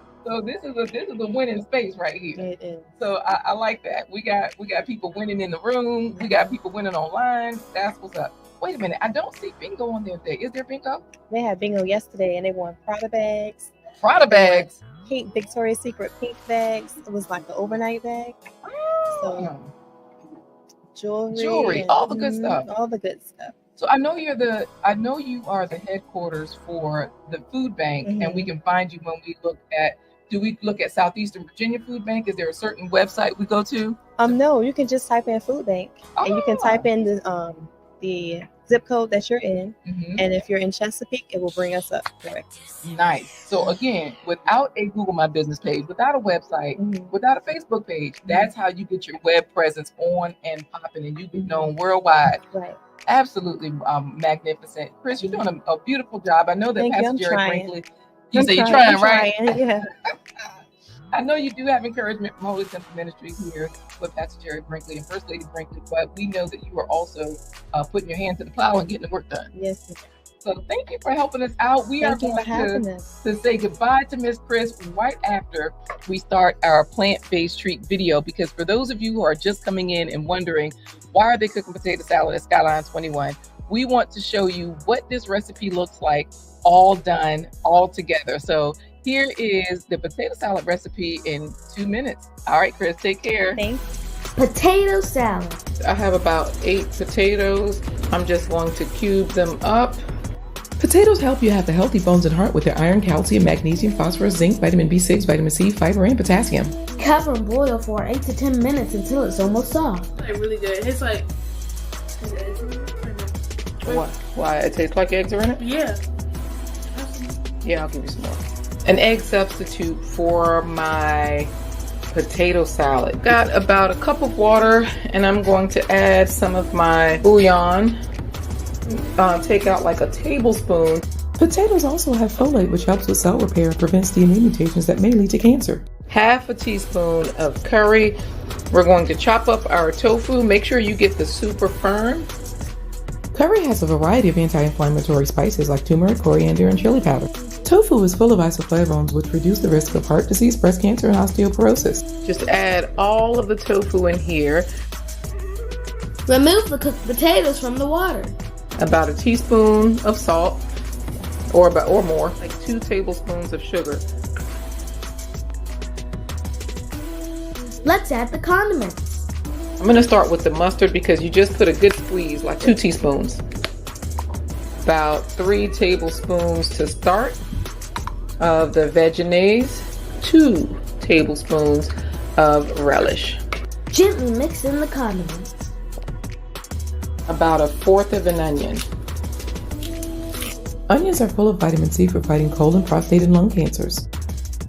this is a winning space right here. It is. So I like that. We got people winning in the room. We got people winning online. That's what's up. Wait a minute. I don't see bingo on there today. Is there bingo? They had bingo yesterday, and they won Prada bags. Prada bags. Pink Victoria's Secret pink bags. It was like an overnight bag. So jewelry, all the good stuff. All the good stuff. So I know you are the headquarters for the food bank, and we can find you when we look at. Do we look at Southeastern Virginia Food Bank? Is there a certain website we go to? No, you can just type in food bank, and you can type in the zip code that you're in, and if you're in Chesapeake, it will bring us up correct. Nice. So again, without a Google My Business page, without a website, without a Facebook page, that's how you get your web presence on and popping, and you get known worldwide. Right. Absolutely magnificent. Chris, you're doing a beautiful job. I know that Pastor Jerry Brinkley, you say you're trying, right? Yeah. I know you do have encouragement from Holy Temple Ministry here with Pastor Jerry Brinkley and First Lady Brinkley, but we know that you are also putting your hand to the plow and getting the work done. Yes. So thank you for helping us out. We are going to say goodbye to Miss Chris right after we start our plant-based treat video, because for those of you who are just coming in and wondering, why are they cooking potato salad at Skyline 21? We want to show you what this recipe looks like, all done, all together. So here is the potato salad recipe in 2 minutes. All right, Chris, take care. Thanks. Potato salad. I have about 8 potatoes. I'm just going to cube them up. Potatoes help you have the healthy bones and heart with their iron, calcium, magnesium, phosphorus, zinc, vitamin B6, vitamin C, fiber, and potassium. Cover and boil for 8 to 10 minutes until it's almost soft. It's really good. It's like... Why? It tastes like eggs are in it? Yeah. Yeah, I'll give you some more. An egg substitute for my potato salad. Got about a cup of water, and I'm going to add some of my bouillon. Take out like a tablespoon. Potatoes also have folate, which helps with cell repair and prevents DNA mutations that may lead to cancer. Half a teaspoon of curry. We're going to chop up our tofu. Make sure you get the super firm. Curry has a variety of anti-inflammatory spices like turmeric, coriander, and chili powder. Tofu is full of isoflavones, which reduce the risk of heart disease, breast cancer, and osteoporosis. Just add all of the tofu in here. Remove the cooked potatoes from the water. About a teaspoon of salt, or more, like 2 tablespoons of sugar. Let's add the condiments. I'm going to start with the mustard because you just put a good squeeze, like 2 teaspoons. About 3 tablespoons to start of the veggies, 2 tablespoons of relish. Gently mix in the condiments. About 1/4 of an onion. Onions are full of vitamin C for fighting colon, prostate, and lung cancers.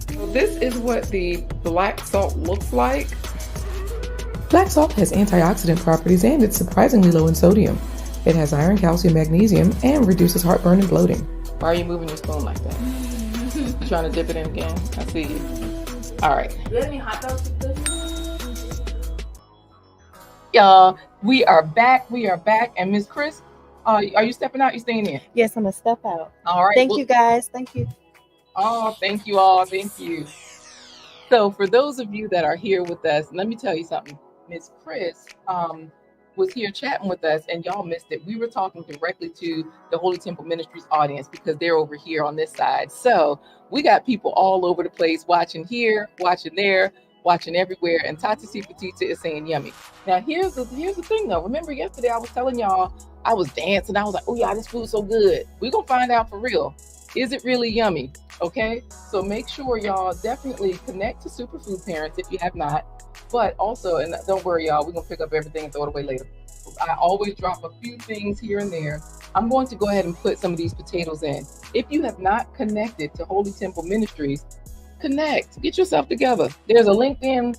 So this is what the black salt looks like. Black salt has antioxidant properties and it's surprisingly low in sodium. It has iron, calcium, magnesium, and reduces heartburn and bloating. Why are you moving your spoon like that? You trying to dip it in again? I see you. All right. Do you have any hot dogs with this? Y'all, we are back. And Miss Chris, are you stepping out? You staying in? Yes, I'm gonna step out. All right. Thank you guys. Thank you. Oh, thank you all. Thank you. So for those of you that are here with us, let me tell you something. Miss Chris was here chatting with us and y'all missed it. We were talking directly to the Holy Temple Ministries audience because they're over here on this side. So we got people all over the place watching here, watching there, watching everywhere. And Tati C. Petita is saying yummy. Now here's the thing though. Remember yesterday I was telling y'all I was dancing. I was like, oh yeah, this food's so good. We're gonna find out for real. Is it really yummy? Okay. So make sure y'all definitely connect to Superfood Parents if you have not. But also, and don't worry, y'all, we're going to pick up everything and throw it away later. I always drop a few things here and there. I'm going to go ahead and put some of these potatoes in. If you have not connected to Holy Temple Ministries, connect. Get yourself together. There's a LinkedIn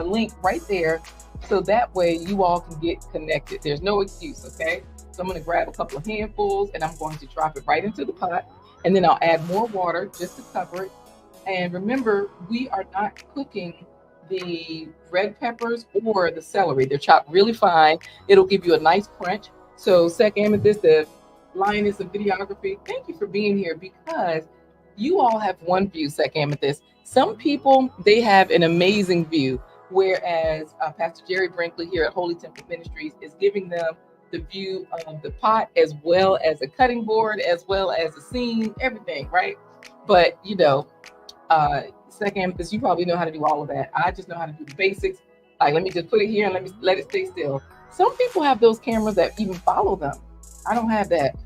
link right there. So that way you all can get connected. There's no excuse, okay? So I'm going to grab a couple of handfuls and I'm going to drop it right into the pot. And then I'll add more water just to cover it. And remember, we are not cooking the red peppers or the celery. They're chopped really fine. It'll give you a nice crunch. So Sec Amethyst, the lioness of videography, thank you for being here because you all have one view, Sec Amethyst. Some people, they have an amazing view, whereas Pastor Jerry Brinkley here at Holy Temple Ministries is giving them the view of the pot as well as a cutting board, as well as a scene, everything, right? But, you know, Second, because you probably know how to do all of that. I just know how to do the basics. Like, let me just put it here and let it stay still. Some people have those cameras that even follow them. I don't have that.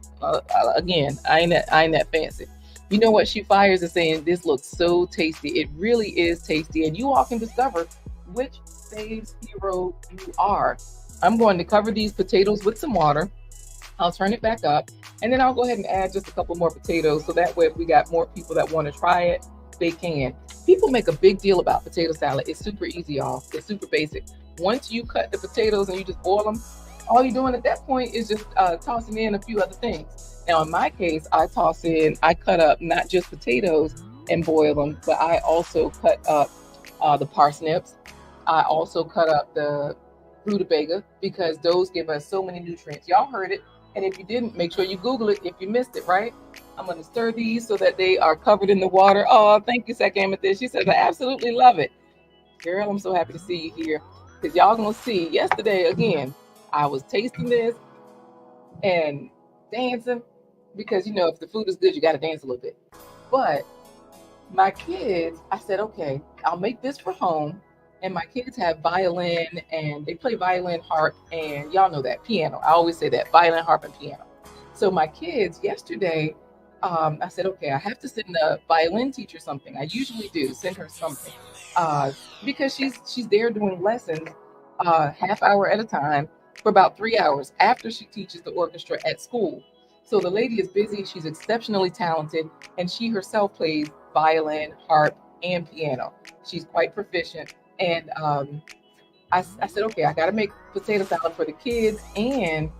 Again, I ain't that fancy. You know what? She fires is saying this looks so tasty. It really is tasty, and you all can discover which Saves hero you are. I'm going to cover these potatoes with some water. I'll turn it back up, and then I'll go ahead and add just a couple more potatoes. So that way, if we got more people that want to try it, they can. People make a big deal about potato salad. It's super easy, y'all. It's super basic. Once you cut the potatoes and you just boil them, all you're doing at that point is just tossing in a few other things. Now, in my case, I cut up not just potatoes and boil them, but I also cut up the parsnips. I also cut up the rutabaga because those give us so many nutrients. Y'all heard it. And if you didn't, make sure you Google it if you missed it, right? I'm going to stir these so that they are covered in the water. Oh, thank you, Sec Amethyst. She says, I absolutely love it. Girl, I'm so happy to see you here. Because y'all going to see, yesterday, again, I was tasting this and dancing. Because, you know, if the food is good, you got to dance a little bit. But my kids, I said, okay, I'll make this for home. And my kids have violin and they play violin, harp, and y'all know that, piano. I always say that, violin, harp, and piano. So my kids yesterday, I said, okay, I have to send the violin teacher something. I usually do send her something because she's there doing lessons half hour at a time for about 3 hours after she teaches the orchestra at school. So the lady is busy. She's exceptionally talented, and she herself plays violin, harp, and piano. She's quite proficient. And I said, okay, I got to make potato salad for the kids and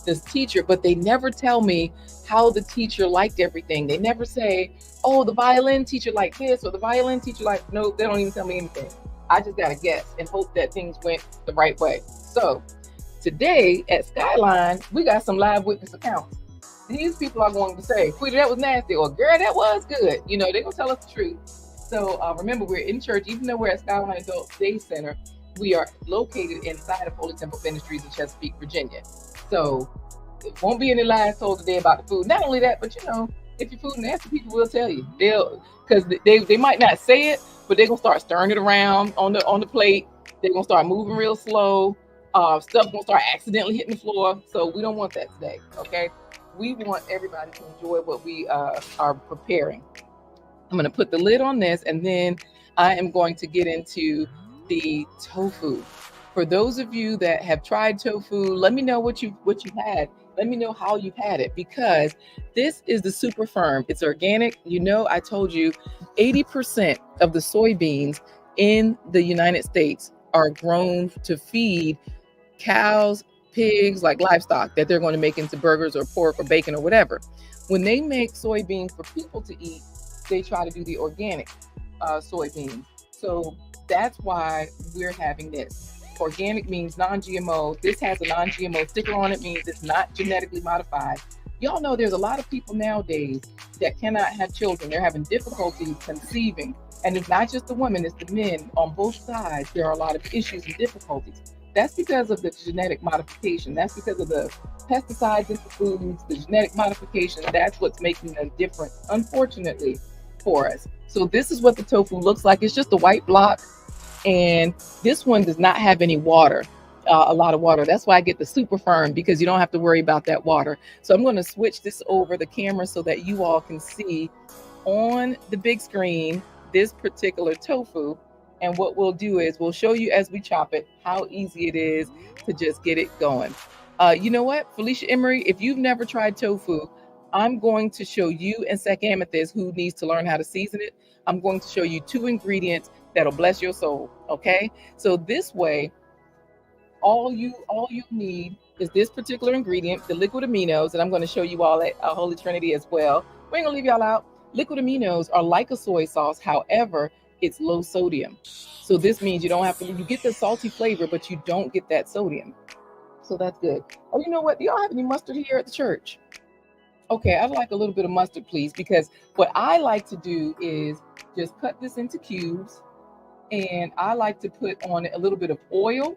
this teacher, but they never tell me how the teacher liked everything. They never say, oh, the violin teacher liked this or the violin teacher liked, no, they don't even tell me anything. I just got to guess and hope that things went the right way. So today at Skyline, we got some live witness accounts. These people are going to say, Quita, that was nasty, or girl, that was good. You know, they're going to tell us the truth. So remember, we're in church, even though we're at Skyline Adult Day Center, we are located inside of Holy Temple Ministries in Chesapeake, Virginia. So it won't be any lies told today about the food. Not only that, but you know, if your food nasty, people will tell you. Because they might not say it, but they're gonna start stirring it around on the plate. They're gonna start moving real slow. Stuff gonna start accidentally hitting the floor. So we don't want that today. Okay, we want everybody to enjoy what we are preparing. I'm going to put the lid on this, and then I am going to get into the tofu. For those of you that have tried tofu, let me know what you've had. Let me know how you've had it, because this is the super firm. It's organic. You know, I told you 80% of the soybeans in the United States are grown to feed cows, pigs, like livestock that they're going to make into burgers or pork or bacon or whatever. When they make soybeans for people to eat, they try to do the organic soybeans. So that's why we're having this. Organic means non-GMO. This has a non-GMO sticker on it, means it's not genetically modified. Y'all know there's a lot of people nowadays that cannot have children. They're having difficulty conceiving. And it's not just the women, it's the men on both sides. There are a lot of issues and difficulties. That's because of the genetic modification. That's because of the pesticides in the foods, the genetic modification. That's what's making them different, unfortunately, for us. So this is what the tofu looks like. It's just a white block, and this one does not have any water, a lot of water. That's why I get the super firm, because you don't have to worry about that water. So I'm going to switch this over the camera so that you all can see on the big screen this particular tofu. And what we'll do is we'll show you as we chop it how easy it is to just get it going. You know what, Felicia Emery, if you've never tried tofu, I'm going to show you and Sec Amethyst, who needs to learn how to season it. I'm going to show you 2 ingredients that'll bless your soul. Okay, so this way, all you need is this particular ingredient, the liquid aminos, and I'm going to show you all at Holy Trinity as well. We ain't gonna leave y'all out. Liquid aminos are like a soy sauce, however, it's low sodium. So this means you don't have to, you get the salty flavor, but you don't get that sodium. So that's good. Oh, you know what? Do y'all have any mustard here at the church? Okay, I'd like a little bit of mustard, please, because what I like to do is just cut this into cubes, and I like to put on it a little bit of oil,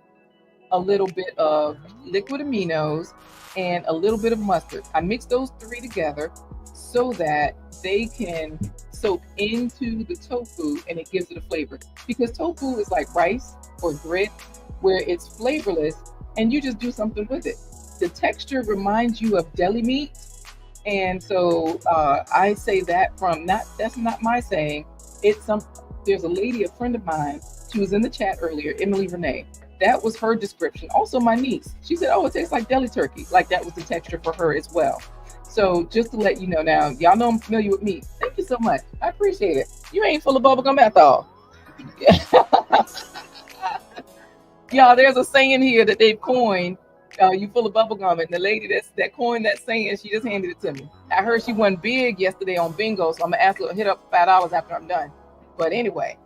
a little bit of liquid aminos, and a little bit of mustard. I mix those 3 together so that they can soak into the tofu and it gives it a flavor. Because tofu is like rice or grit, where it's flavorless and you just do something with it. The texture reminds you of deli meat. And so I say that from, that's not my saying. There's a lady, a friend of mine, she was in the chat earlier, Emily Renee. That was her description. Also my niece, she said, oh, it tastes like deli turkey. Like that was the texture for her as well. So just to let you know now, y'all know I'm familiar with meat. Thank you so much. I appreciate it. You ain't full of bubblegum at all. Y'all, there's a saying here that they've coined, you full of bubblegum. And the lady that coined that saying, she just handed it to me. I heard she won big yesterday on bingo, so I'm going to ask her to hit up $5 after I'm done. But anyway,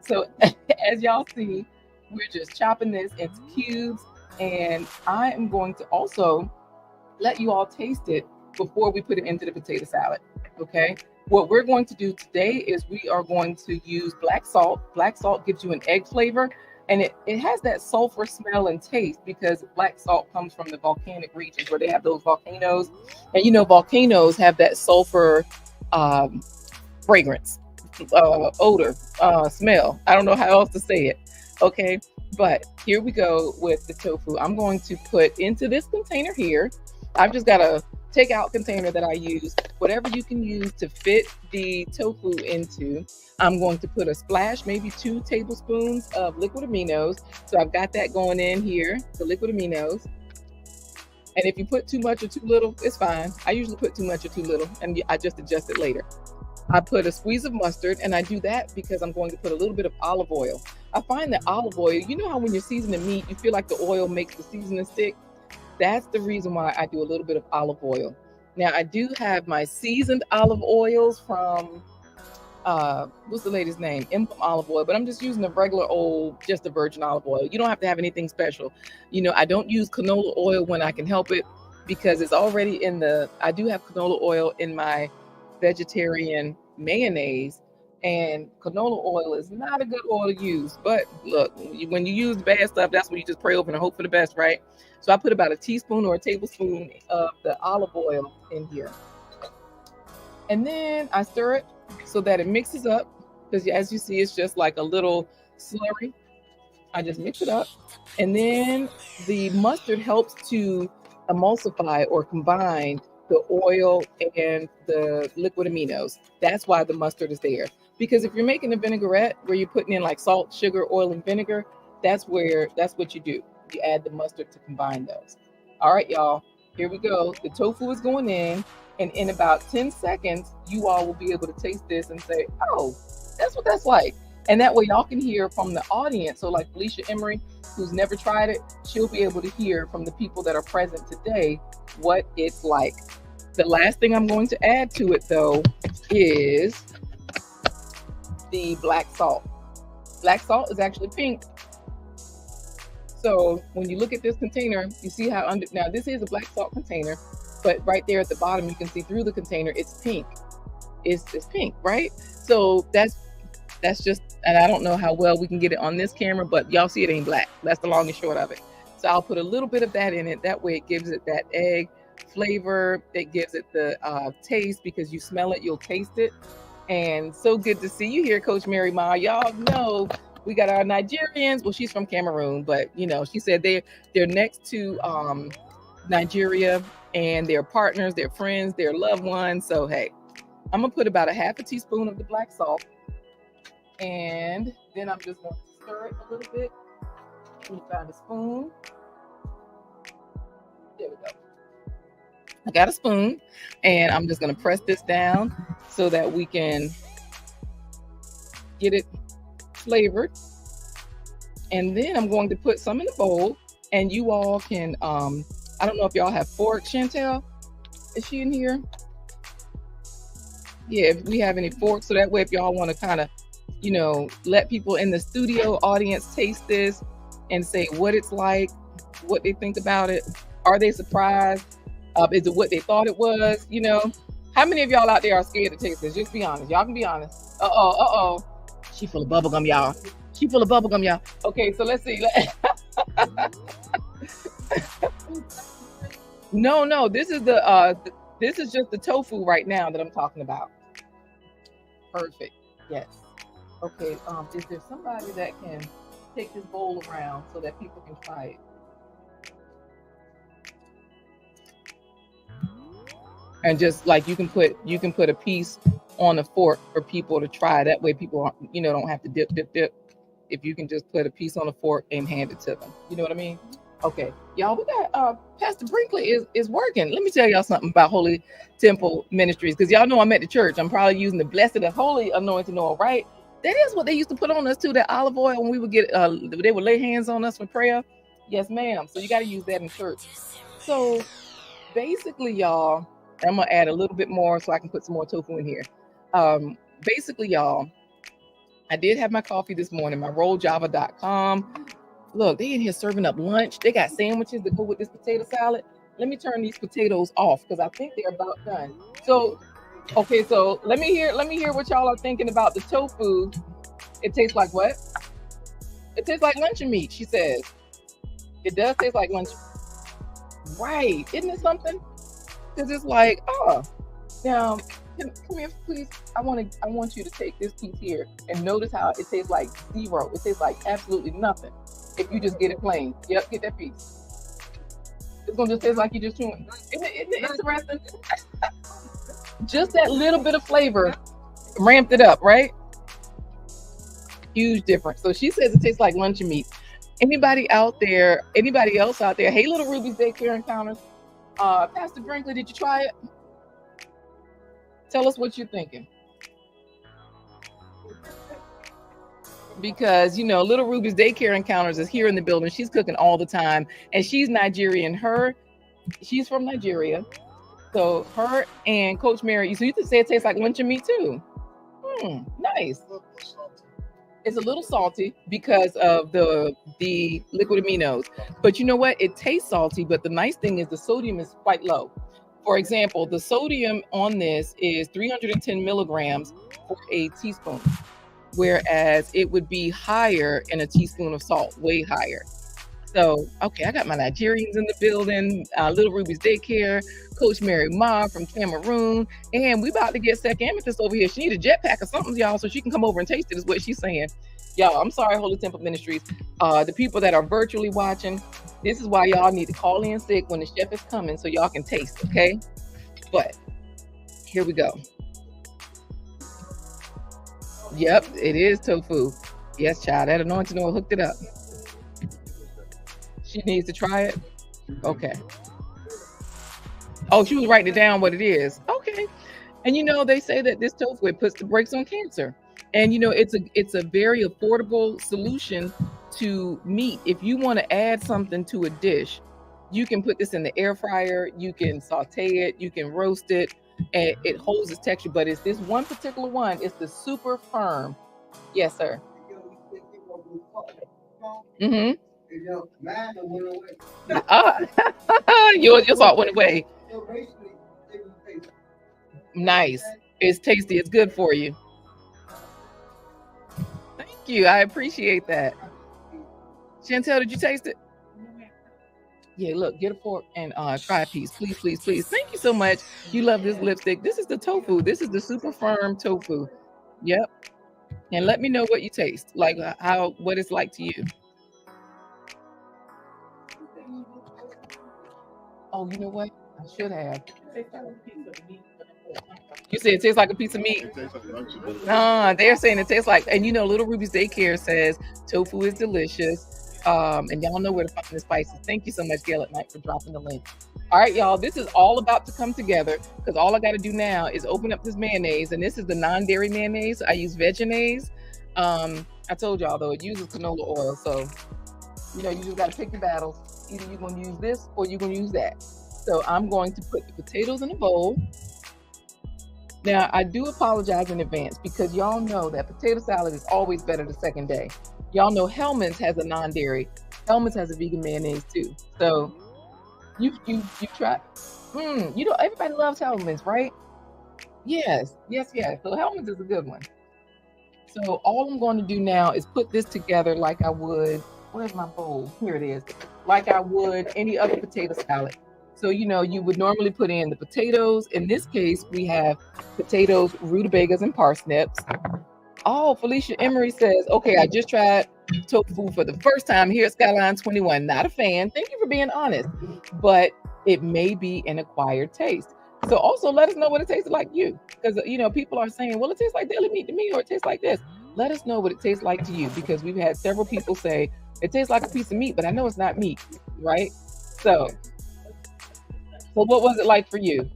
so as y'all see, we're just chopping this into cubes, and I am going to also let you all taste it before we put it into the potato salad. Okay, what we're going to do today is we are going to use black salt. Black salt gives you an egg flavor, and it has that sulfur smell and taste because black salt comes from the volcanic regions where they have those volcanoes, and you know volcanoes have that sulfur fragrance, odor, smell. I don't know how else to say it. Okay, but here we go with the tofu. I'm going to put into this container here. I've just got a takeout container that I use, whatever you can use to fit the tofu into. I'm going to put a splash, maybe 2 tablespoons of liquid aminos. So I've got that going in here, the liquid aminos. And if you put too much or too little, it's fine. I usually put too much or too little, and I just adjust it later. I put a squeeze of mustard, and I do that because I'm going to put a little bit of olive oil. I find that olive oil, you know how when you're seasoning meat, you feel like the oil makes the seasoning stick? That's the reason why I do a little bit of olive oil. Now, I do have my seasoned olive oils from, what's the lady's name? Impulse olive oil, but I'm just using the regular old, just the virgin olive oil. You don't have to have anything special. You know, I don't use canola oil when I can help it because it's already I do have canola oil in my vegetarian mayonnaise, and canola oil is not a good oil to use. But look, when you use the bad stuff, that's when you just pray over and hope for the best, right? So I put about a teaspoon or a tablespoon of the olive oil in here, and then I stir it so that it mixes up, because as you see, it's just like a little slurry. I just mix it up, and then the mustard helps to emulsify or combine the oil and the liquid aminos. That's why the mustard is there. Because if you're making a vinaigrette where you're putting in like salt, sugar, oil, and vinegar, that's what you do. You add the mustard to combine those. All right, y'all, here we go. The tofu is going in, and in about 10 seconds, you all will be able to taste this and say, oh, that's what that's like. And that way y'all can hear from the audience. So like Felicia Emery, who's never tried it, she'll be able to hear from the people that are present today what it's like. The last thing I'm going to add to it, though, is the black salt. Black salt is actually pink. So when you look at this container, you see how now this is a black salt container, but right there at the bottom, you can see through the container, it's pink. It's pink, right? So that's just, and I don't know how well we can get it on this camera, but y'all see it ain't black. That's the long and short of it. So I'll put a little bit of that in it. That way it gives it that egg flavor. It gives it the taste, because you smell it, you'll taste it. And so good to see you here, Coach Mary Ma. Y'all know we got our Nigerians. Well, she's from Cameroon, but you know, she said they're next to Nigeria, and they're partners, they're friends, they're loved ones. So hey, I'm gonna put about a half a teaspoon of the black salt, and then I'm just going to stir it a little bit. Let me find a spoon. There we go. I got a spoon, and I'm just gonna press this down so that we can get it flavored. And then I'm going to put some in the bowl, and you all can, I don't know if y'all have forks. Chantel, is she in here? Yeah, if we have any forks, so that way if y'all want to kind of, you know, let people in the studio audience taste this and say what it's like, what they think about it. Are they surprised? Is it what they thought it was? You know, how many of y'all out there are scared to taste this? Just be honest. Y'all can be honest. Uh-oh. She full of bubblegum, y'all. She full of bubblegum, y'all. Okay, so let's see. No, this is this is just the tofu right now that I'm talking about. Perfect. Yes. Okay, is there somebody that can take this bowl around so that people can try it? And just like you can put a piece on a fork for people to try. That way people, you know, don't have to dip. If you can just put a piece on a fork and hand it to them. You know what I mean? Okay, y'all, we got Pastor Brinkley is working. Let me tell y'all something about Holy Temple Ministries, because y'all know I'm at the church. I'm probably using the blessed and holy anointing oil, right? That is what they used to put on us too, that olive oil, when we would get they would lay hands on us for prayer. Yes, ma'am. So you got to use that in church. So basically, y'all, I'm gonna add a little bit more so I can put some more tofu in here. Basically, y'all, I did have my coffee this morning, my rolljava.com. Look, they in here serving up lunch. They got sandwiches that go with this potato salad. Let me turn these potatoes off because I think they're about done. So, okay, so let me hear what y'all are thinking about the tofu. It tastes like what? It tastes like luncheon meat, she says. It does taste like lunch. Right, isn't it something? Because it's like, now come here, please. I want you to take this piece here and notice how it tastes like zero. It tastes like absolutely nothing. If you just get it plain. Yep, get that piece. It's gonna just taste like you just chewing. Isn't it interesting? Just that little bit of flavor ramped it up, right? Huge difference. So she says it tastes like luncheon meat. Anybody else out there? Hey, Little Ruby's Daycare Encounters. Pastor Brinkley, did you try it? Tell us what you're thinking. Because, you know, Little Ruby's Daycare Encounters is here in the building. She's cooking all the time, and she's Nigerian. She's from Nigeria. So her and Coach Mary, so you could say it tastes like luncheon meat too. Nice. It's a little salty because of the liquid aminos. But you know what? It tastes salty, but the nice thing is the sodium is quite low. For example, the sodium on this is 310 milligrams for a teaspoon, whereas it would be higher in a teaspoon of salt, way higher. So, okay, I got my Nigerians in the building, Little Ruby's Daycare, Coach Mary Ma from Cameroon, and we about to get Sec Amethyst over here. She need a jetpack or something, y'all, so she can come over and taste it, is what she's saying. Y'all, I'm sorry, Holy Temple Ministries. The people that are virtually watching, this is why y'all need to call in sick when the chef is coming so y'all can taste, okay? But here we go. Yep, it is tofu. Yes, child, that anointing oil hooked it up. She needs to try it. Okay. Oh, she was writing it down what it is. Okay. And you know, they say that this tofu, it puts the brakes on cancer. And you know, it's a very affordable solution to meat. If you want to add something to a dish, you can put this in the air fryer, you can saute it, you can roast it, and it holds its texture. But it's this one particular one, it's the super firm. Yes, sir. Mm-hmm. Your salt went away. Nice. It's tasty. It's good for you. Thank you. I appreciate that. Chantel, did you taste it? Yeah, look, get a fork and try a piece. Please, please, please. Thank you so much. You love this lipstick. This is the tofu. This is the super firm tofu. Yep. And let me know what you taste. Like what it's like to you. Oh, you know what? I should have. You said it tastes like a piece of meat. It tastes like lunch. They're saying it tastes like, and Little Ruby's Daycare says tofu is delicious. And y'all know where to find the spices. Thank you so much, Gail at Night, for dropping the link. All right, y'all, this is all about to come together because all I got to do now is open up this mayonnaise, and this is the non-dairy mayonnaise. I use Vegenaise. I told y'all though, it uses canola oil, so you just got to pick your battles. Either you're going to use this or you're going to use that. So I'm going to put the potatoes in a bowl. Now, I do apologize in advance because y'all know that potato salad is always better the second day. Y'all know Hellman's has a non-dairy. Hellman's has a vegan mayonnaise too. So you try. Everybody loves Hellman's, right? Yes. So Hellman's is a good one. So all I'm going to do now is put this together like I would. Where's my bowl? Here it is. Like I would any other potato salad. So, you would normally put in the potatoes. In this case, we have potatoes, rutabagas, and parsnips. Oh, Felicia Emery says, okay, I just tried tofu for the first time here at Skyline 21. Not a fan. Thank you for being honest. But it may be an acquired taste. So also let us know what it tastes like you. Because, people are saying, well, it tastes like deli meat to me, or it tastes like this. Let us know what it tastes like to you, because we've had several people say, it tastes like a piece of meat, but I know it's not meat, right? So what was it like for you?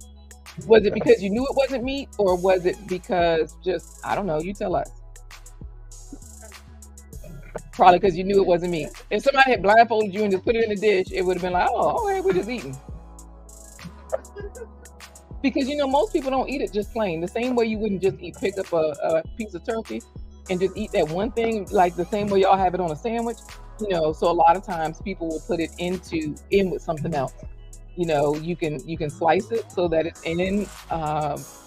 Was it because you knew it wasn't meat, or was it because just, I don't know, you tell us. Probably because you knew it wasn't meat. If somebody had blindfolded you and just put it in a dish, it would have been like, oh, okay, we're just eating. Because, most people don't eat it just plain. The same way you wouldn't just pick up a piece of turkey and just eat that one thing, like the same way y'all have it on a sandwich. So a lot of times people will put it in with something else. You can slice it so that it's in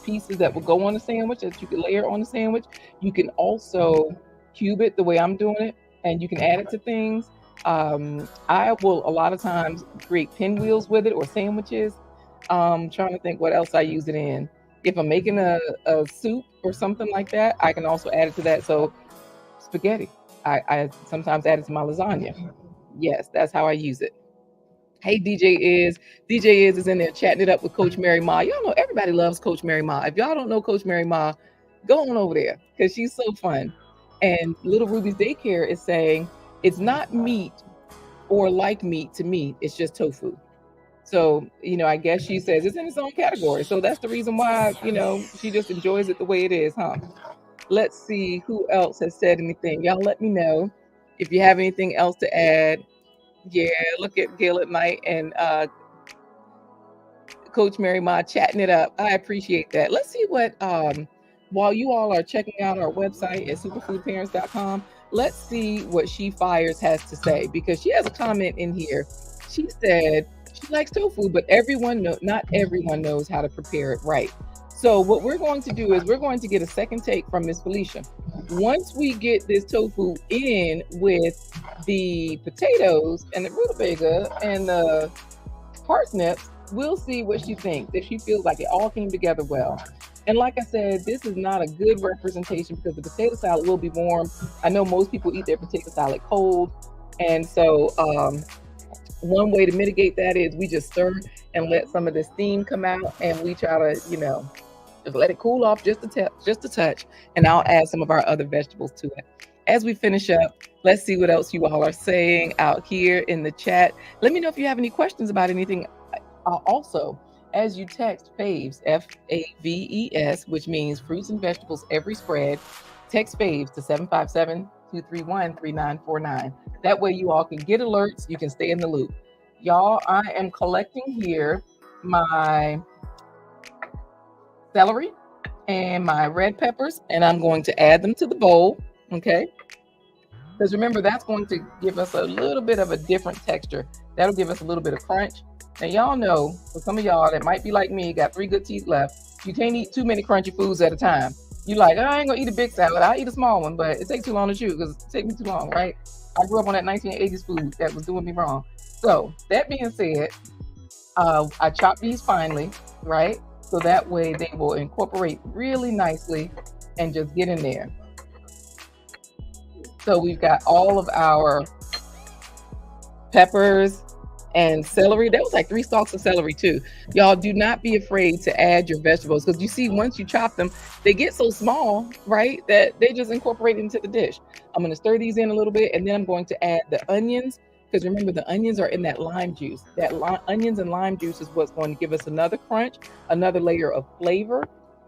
pieces that will go on a sandwich, that you can layer on a sandwich. You can also cube it the way I'm doing it, and you can add it to things. I will a lot of times create pinwheels with it, or sandwiches. Trying to think what else I use it in. If I'm making a soup or something like that, I can also add it to that. So spaghetti, I sometimes add it to my lasagna. Yes, that's how I use it. Hey, DJ is in there chatting it up with Coach Mary Ma. Y'all know everybody loves Coach Mary Ma. If y'all don't know Coach Mary Ma, go on over there because she's so fun. And Little Ruby's Daycare is saying it's not meat or like meat to me. It's just tofu. So, I guess she says it's in its own category. So that's the reason why, she just enjoys it the way it is, huh? Let's see who else has said anything. Y'all let me know if you have anything else to add. Yeah, look at Gail at Night and Coach Mary Ma chatting it up. I appreciate that. Let's see what, while you all are checking out our website at superfoodparents.com, let's see what She Fires has to say, because she has a comment in here. She said she likes tofu, but not everyone knows how to prepare it right. So what we're going to do is we're going to get a second take from Miss Felicia. Once we get this tofu in with the potatoes and the rutabaga and the parsnips, we'll see what she thinks, if she feels like it all came together well. And like I said, this is not a good representation because the potato salad will be warm. I know most people eat their potato salad cold. And so one way to mitigate that is we just stir and let some of the steam come out, and we try to, just let it cool off just a touch, and I'll add some of our other vegetables to it. As we finish up, let's see what else you all are saying out here in the chat. Let me know if you have any questions about anything. Also, as you text FAVES, FAVES, which means fruits and vegetables every spread, text FAVES to 757-231-3949. That way you all can get alerts. You can stay in the loop. Y'all, I am collecting here my celery and my red peppers, and I'm going to add them to the bowl, okay? Because remember, that's going to give us a little bit of a different texture. That'll give us a little bit of crunch. Now, y'all know, for some of y'all that might be like me, got 3 good teeth left, you can't eat too many crunchy foods at a time. You like, I ain't gonna eat a big salad. I'll eat a small one, but it takes too long to chew because it takes me too long, right? I grew up on that 1980s food that was doing me wrong. So that being said, I chop these finely, right? So that way they will incorporate really nicely and just get in there. So we've got all of our peppers and celery. That was like 3 stalks of celery too. Y'all do not be afraid to add your vegetables because you see, once you chop them, they get so small, right, that they just incorporate into the dish. I'm going to stir these in a little bit, and then I'm going to add the onions, because remember, the onions are in that lime juice. That onions and lime juice is what's going to give us another crunch, another layer of flavor.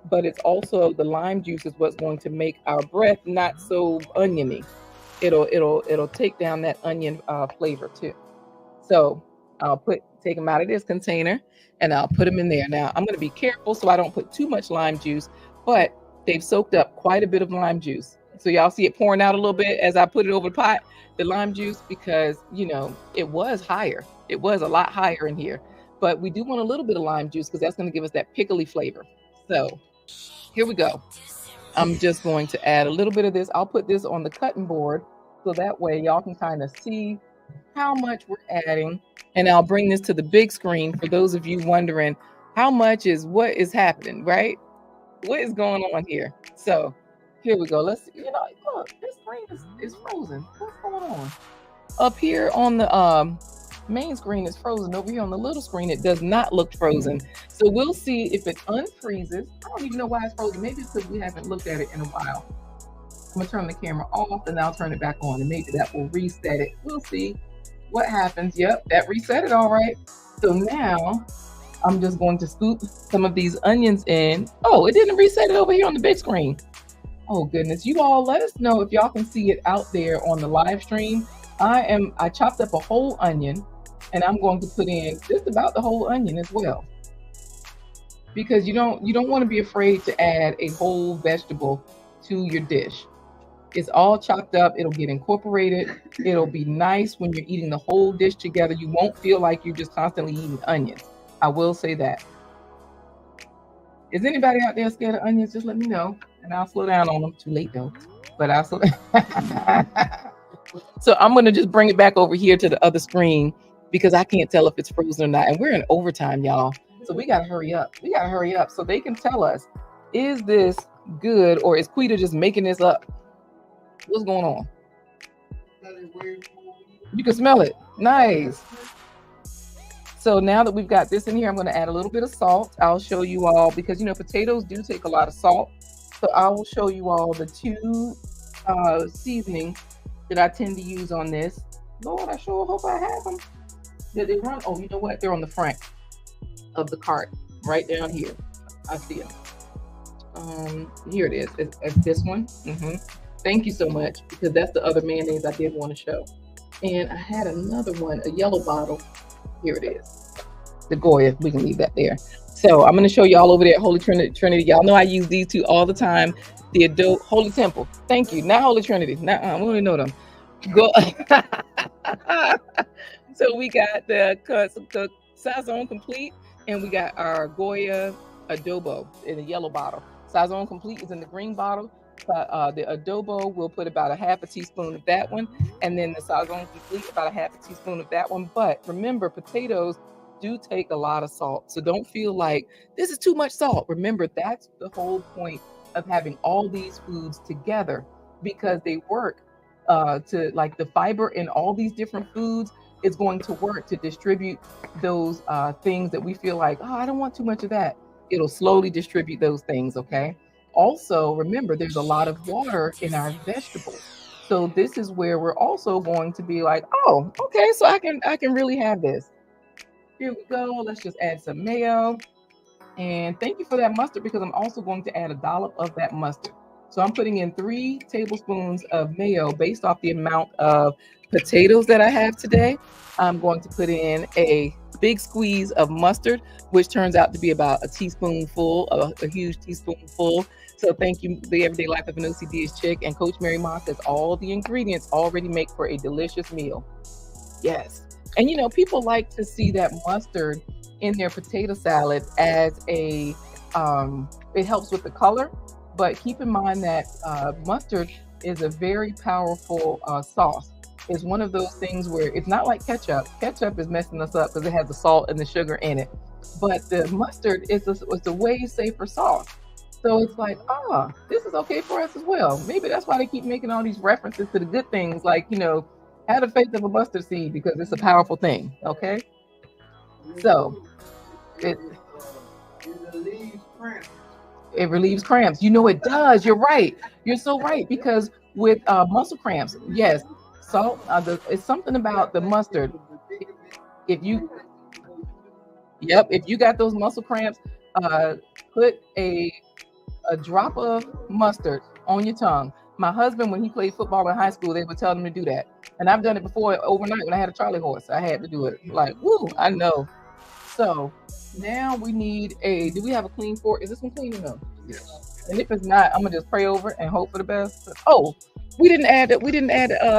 But it's also the lime juice is what's going to make our breath not so oniony. It'll take down that onion flavor too. So I'll take them out of this container and I'll put them in there. Now I'm going to be careful so I don't put too much lime juice, but they've soaked up quite a bit of lime juice. So y'all see it pouring out a little bit as I put it over the pot, the lime juice, because it was higher. It was a lot higher in here, but we do want a little bit of lime juice because that's going to give us that pickly flavor. So here we go. I'm just going to add a little bit of this. I'll put this on the cutting board so that way y'all can kind of see how much we're adding. And I'll bring this to the big screen for those of you wondering how much is what is happening, right? What is going on here? So here we go. Let's, look, this screen is frozen. What's going on? Up here on the main screen is frozen. Over here on the little screen, it does not look frozen. So we'll see if it unfreezes. I don't even know why it's frozen. Maybe it's because we haven't looked at it in a while. I'm gonna turn the camera off and I'll turn it back on, and maybe that will reset it. We'll see what happens. Yep, that reset it all right. So now I'm just going to scoop some of these onions in. Oh, it didn't reset it over here on the big screen. Oh goodness, you all let us know if y'all can see it out there on the live stream. I chopped up a whole onion and I'm going to put in just about the whole onion as well. Because you don't want to be afraid to add a whole vegetable to your dish. It's all chopped up. It'll get incorporated. It'll be nice when you're eating the whole dish together. You won't feel like you're just constantly eating onions. I will say that. Is anybody out there scared of onions? Just let me know and I'll slow down on them. Too late though, but I'll slow down. So I'm going to just bring it back over here to the other screen because I can't tell if it's frozen or not. And we're in overtime, y'all. So we got to hurry up. We got to hurry up so they can tell us, is this good or is LaQuita just making this up? What's going on? You can smell it. Nice. So now that we've got this in here, I'm going to add a little bit of salt. I'll show you all because, potatoes do take a lot of salt. So I will show you all the 2 seasonings that I tend to use on this. Lord, I sure hope I have them. Did they run? Oh, you know what? They're on the front of the cart right down here. I see them. Here it is. It's this one. Thank you so much, because that's the other mayonnaise I did want to show. And I had another one, a yellow bottle. Here it is. The Goya. We can leave that there. So I'm going to show you all over there at Holy Trinity. Y'all know I use these 2 all the time. The Holy Temple. Thank you. Not Holy Trinity. We don't know them. Go. So we got the Sazon Complete, and we got our Goya Adobo in the yellow bottle. Sazon Complete is in the green bottle. The adobo, we'll put about a half a teaspoon of that one, and then the Sazon Complete, about a half a teaspoon of that one. But remember, potatoes do take a lot of salt, so don't feel like this is too much salt. Remember, that's the whole point of having all these foods together, because they work to, like, the fiber in all these different foods is going to work to distribute those things that we feel like, oh, I don't want too much of that. It'll slowly distribute those things, okay? Also, remember, there's a lot of water in our vegetables. So this is where we're also going to be like, oh, okay, so I can really have this. Here we go. Let's just add some mayo. And thank you for that mustard, because I'm also going to add a dollop of that mustard. So I'm putting in 3 tablespoons of mayo based off the amount of potatoes that I have today. I'm going to put in a big squeeze of mustard, which turns out to be about a teaspoonful, a huge teaspoonful. So thank you. The Everyday Life of an OCD is Chick, and Coach Mary Moss says all the ingredients already make for a delicious meal. Yes. And people like to see that mustard in their potato salad as it helps with the color, but keep in mind that mustard is a very powerful sauce. is one of those things where it's not like ketchup. Ketchup is messing us up because it has the salt and the sugar in it. But the mustard is a way safer sauce. So it's like, this is okay for us as well. Maybe that's why they keep making all these references to the good things, like, have the faith of a mustard seed because it's a powerful thing. Okay. So it relieves cramps. It does. You're right. You're so right. Because with muscle cramps, yes, salt, it's something about the mustard. If you got those muscle cramps, put a drop of mustard on your tongue. My husband, when he played football in high school, they would tell him to do that. And I've done it before overnight when I had a Charlie horse. I had to do it. Like, woo, I know. So now we need do we have a clean fork? Is this one clean or no? Yes. And if it's not, I'm gonna just pray over it and hope for the best. Oh, we didn't add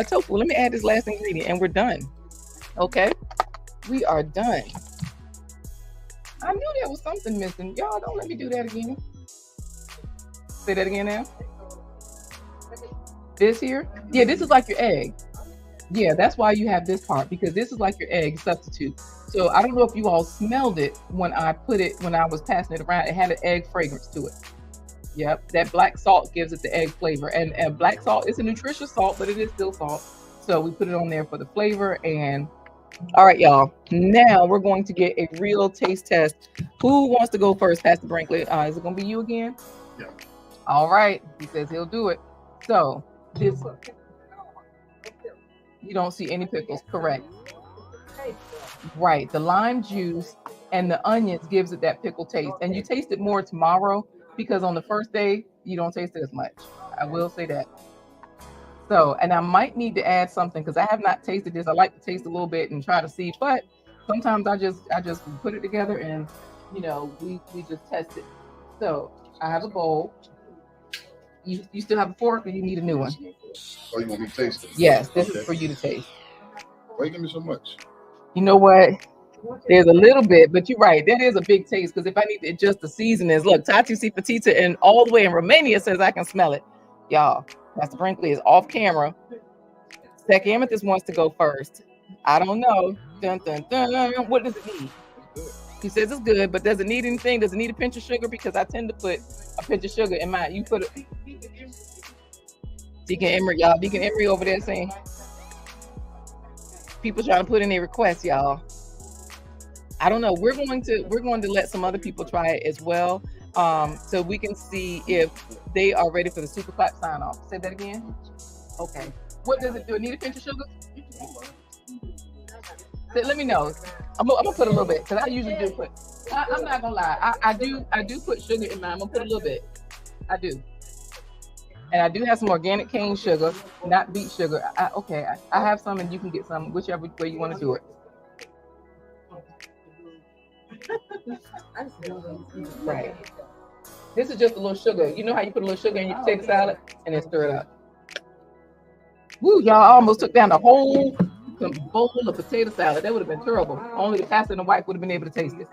tofu. Let me add this last ingredient and we're done. Okay. We are done. I knew there was something missing. Y'all don't let me do that again. Say that again now. This here? Yeah, this is like your egg. Yeah, that's why you have this part, because this is like your egg substitute. So I don't know if you all smelled it when I was passing it around. It had an egg fragrance to it. Yep, that black salt gives it the egg flavor. And black salt is a nutritious salt, but it is still salt. So we put it on there for the flavor. And all right, y'all. Now we're going to get a real taste test. Who wants to go first, Pastor Brinkley? Is it going to be you again? Yeah. All right. He says he'll do it. So this, you don't see any pickles, correct? Right. The lime juice and the onions gives it that pickle taste. And you taste it more tomorrow because on the first day, you don't taste it as much. I will say that. So, and I might need to add something because I have not tasted this. I like to taste a little bit and try to see, but sometimes I just put it together and, we just test it. So I have a bowl. You still have a fork or you need a new one? Oh, you want me to taste it? Yes, this is for you to taste. Why you give me so much? You know what? There's a little bit, but you're right. That is a big taste because if I need to adjust the seasonings, look, Tati Si Petita and all the way in Romania says I can smell it. Y'all, Pastor Brinkley is off camera. Zach Amethyst wants to go first. I don't know. Dun, dun, dun. What does it need? He says it's good, but does it need anything? Does it need a pinch of sugar? Because I tend to put a pinch of sugar in mine. You put it. Deacon Emery, y'all. Deacon Emery over there saying people trying to put in their requests, y'all. I don't know. We're going to let some other people try it as well, so we can see if they are ready for the super clap sign off. Say that again. Okay. What does it do? It need a pinch of sugar? Let me know. I'm gonna put a little bit because I usually do put. I'm not gonna lie. I do put sugar in mine. I'm gonna put a little bit. I do. And I do have some organic cane sugar, not beet sugar. I have some, and you can get some, whichever way you want to do it. Right. This is just a little sugar. You know how you put a little sugar in your potato salad and then stir it up. Woo, y'all almost took down the whole bowl of potato salad. That would have been terrible. Only the pastor and the wife would have been able to taste it.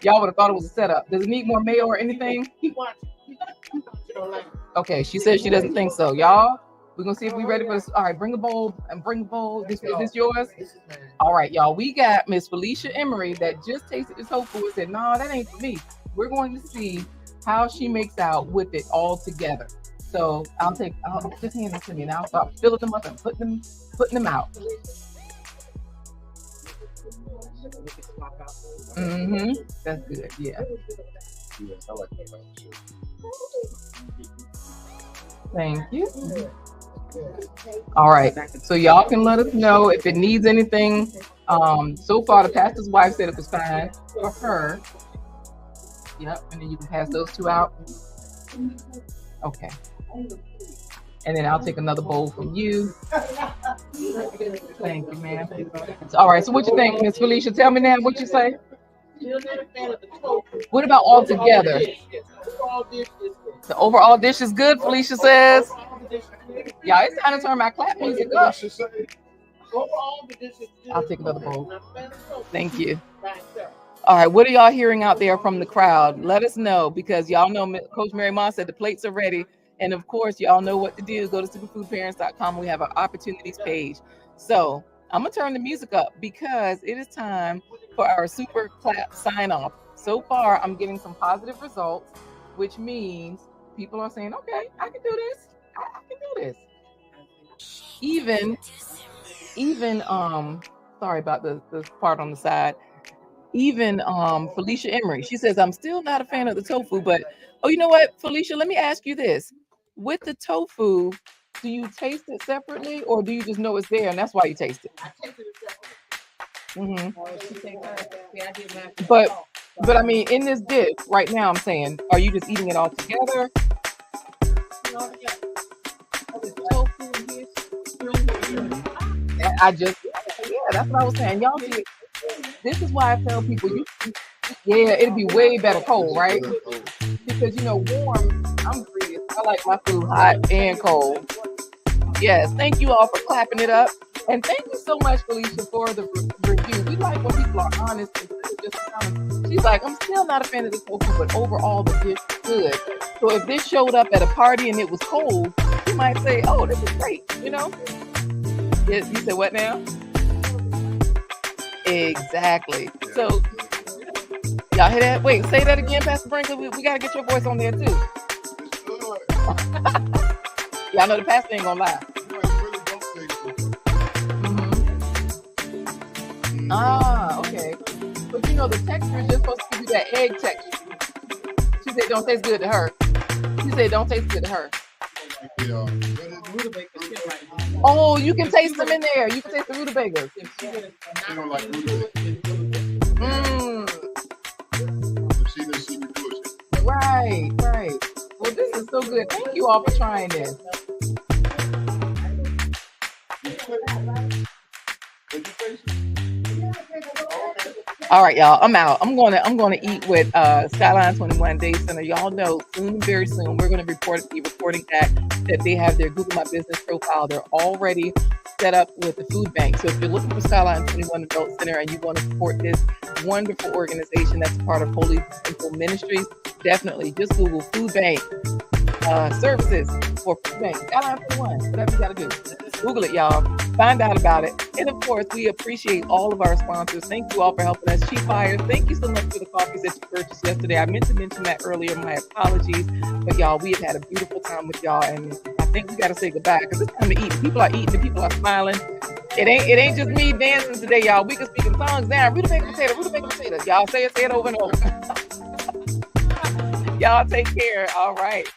Y'all would have thought it was a setup. Does it need more mayo or anything? Okay, she says she doesn't think so. Y'all, we're gonna see if we're ready for this. All right, bring a bowl. Is this yours? All right, y'all. We got Miss Felicia Emery that just tasted this tofu and said, "No, that ain't for me." We're going to see how she makes out with it all together. So I'll just hand it to me now. I'll start filling them up and putting them out. That's good. Yeah. Yes, I like that. Thank you. All right. So y'all can let us know if it needs anything. So far, the pastor's wife said it was fine for her. Yep. And then you can pass those two out. Okay. And then I'll take another bowl from you. Thank you, ma'am. All right. So what you think, Miss Felicia? Tell me now what you say. What about all together? The overall dish is good, Felicia says. Y'all, it's time to turn my clap music up. I'll take another bowl. Thank you. All right, what are y'all hearing out there from the crowd? Let us know because y'all know Coach Mary Ma said the plates are ready. And of course, y'all know what to do. Go to superfoodparents.com. We have our opportunities page. So I'm going to turn the music up because it is time for our super clap sign off. So far, I'm getting some positive results, which means people are saying, okay, I can do this. I can do this. Even sorry about the part on the side. Even Felicia Emery, she says, I'm still not a fan of the tofu, but oh, you know what, Felicia, let me ask you this. With the tofu, do you taste it separately or do you just know it's there and that's why you taste it? I tasted it Mm-hmm. separately. But I mean, in this dish right now, I'm saying, are you just eating it all together? That's what I was saying. Y'all see, this is why I tell people, it'd be way better cold, right? Because warm, I'm greedy. I like my food hot and cold. Yes, thank you all for clapping it up. And thank you so much, Felicia, for the review. We like when people are honest. She's like, I'm still not a fan of this tofu, but overall the dish is good. So if this showed up at a party and it was cold, you might say, oh, this is great, Yes, you said what now? Exactly. So, y'all hear that? Wait, say that again, Pastor Brinkley. We got to get your voice on there, too. Y'all know the pastor ain't going to lie. Ah, okay. But the texture is just supposed to give you that egg texture. She said don't taste good to her. She said don't taste good to her. Oh, you can taste them in there. You can taste the rutabagas. I don't like rutabagas. Right. Well, this is so good. Thank you all for trying this. All right, y'all. I'm out. I'm gonna eat with Skyline 21 Day Center. Y'all know very soon we're gonna be reporting back that they have their Google My Business profile. They're already set up with the food bank. So if you're looking for Skyline 21 Adult Center and you want to support this wonderful organization that's part of Holy Temple Ministries, definitely just Google food bank services for food bank. Skyline 21, whatever you gotta do. Google it, y'all. Find out about it. And of course, we appreciate all of our sponsors. Thank you all for helping us. Cheap Fires, thank you so much for the coffees that you purchased yesterday. I meant to mention that earlier. My apologies. But y'all, we have had a beautiful time with y'all. And I think we got to say goodbye because it's time to eat. People are eating. The people are smiling. It ain't just me dancing today, y'all. We can speak in tongues now. Rutabaga potato. Y'all say it over and over. Y'all take care. All right.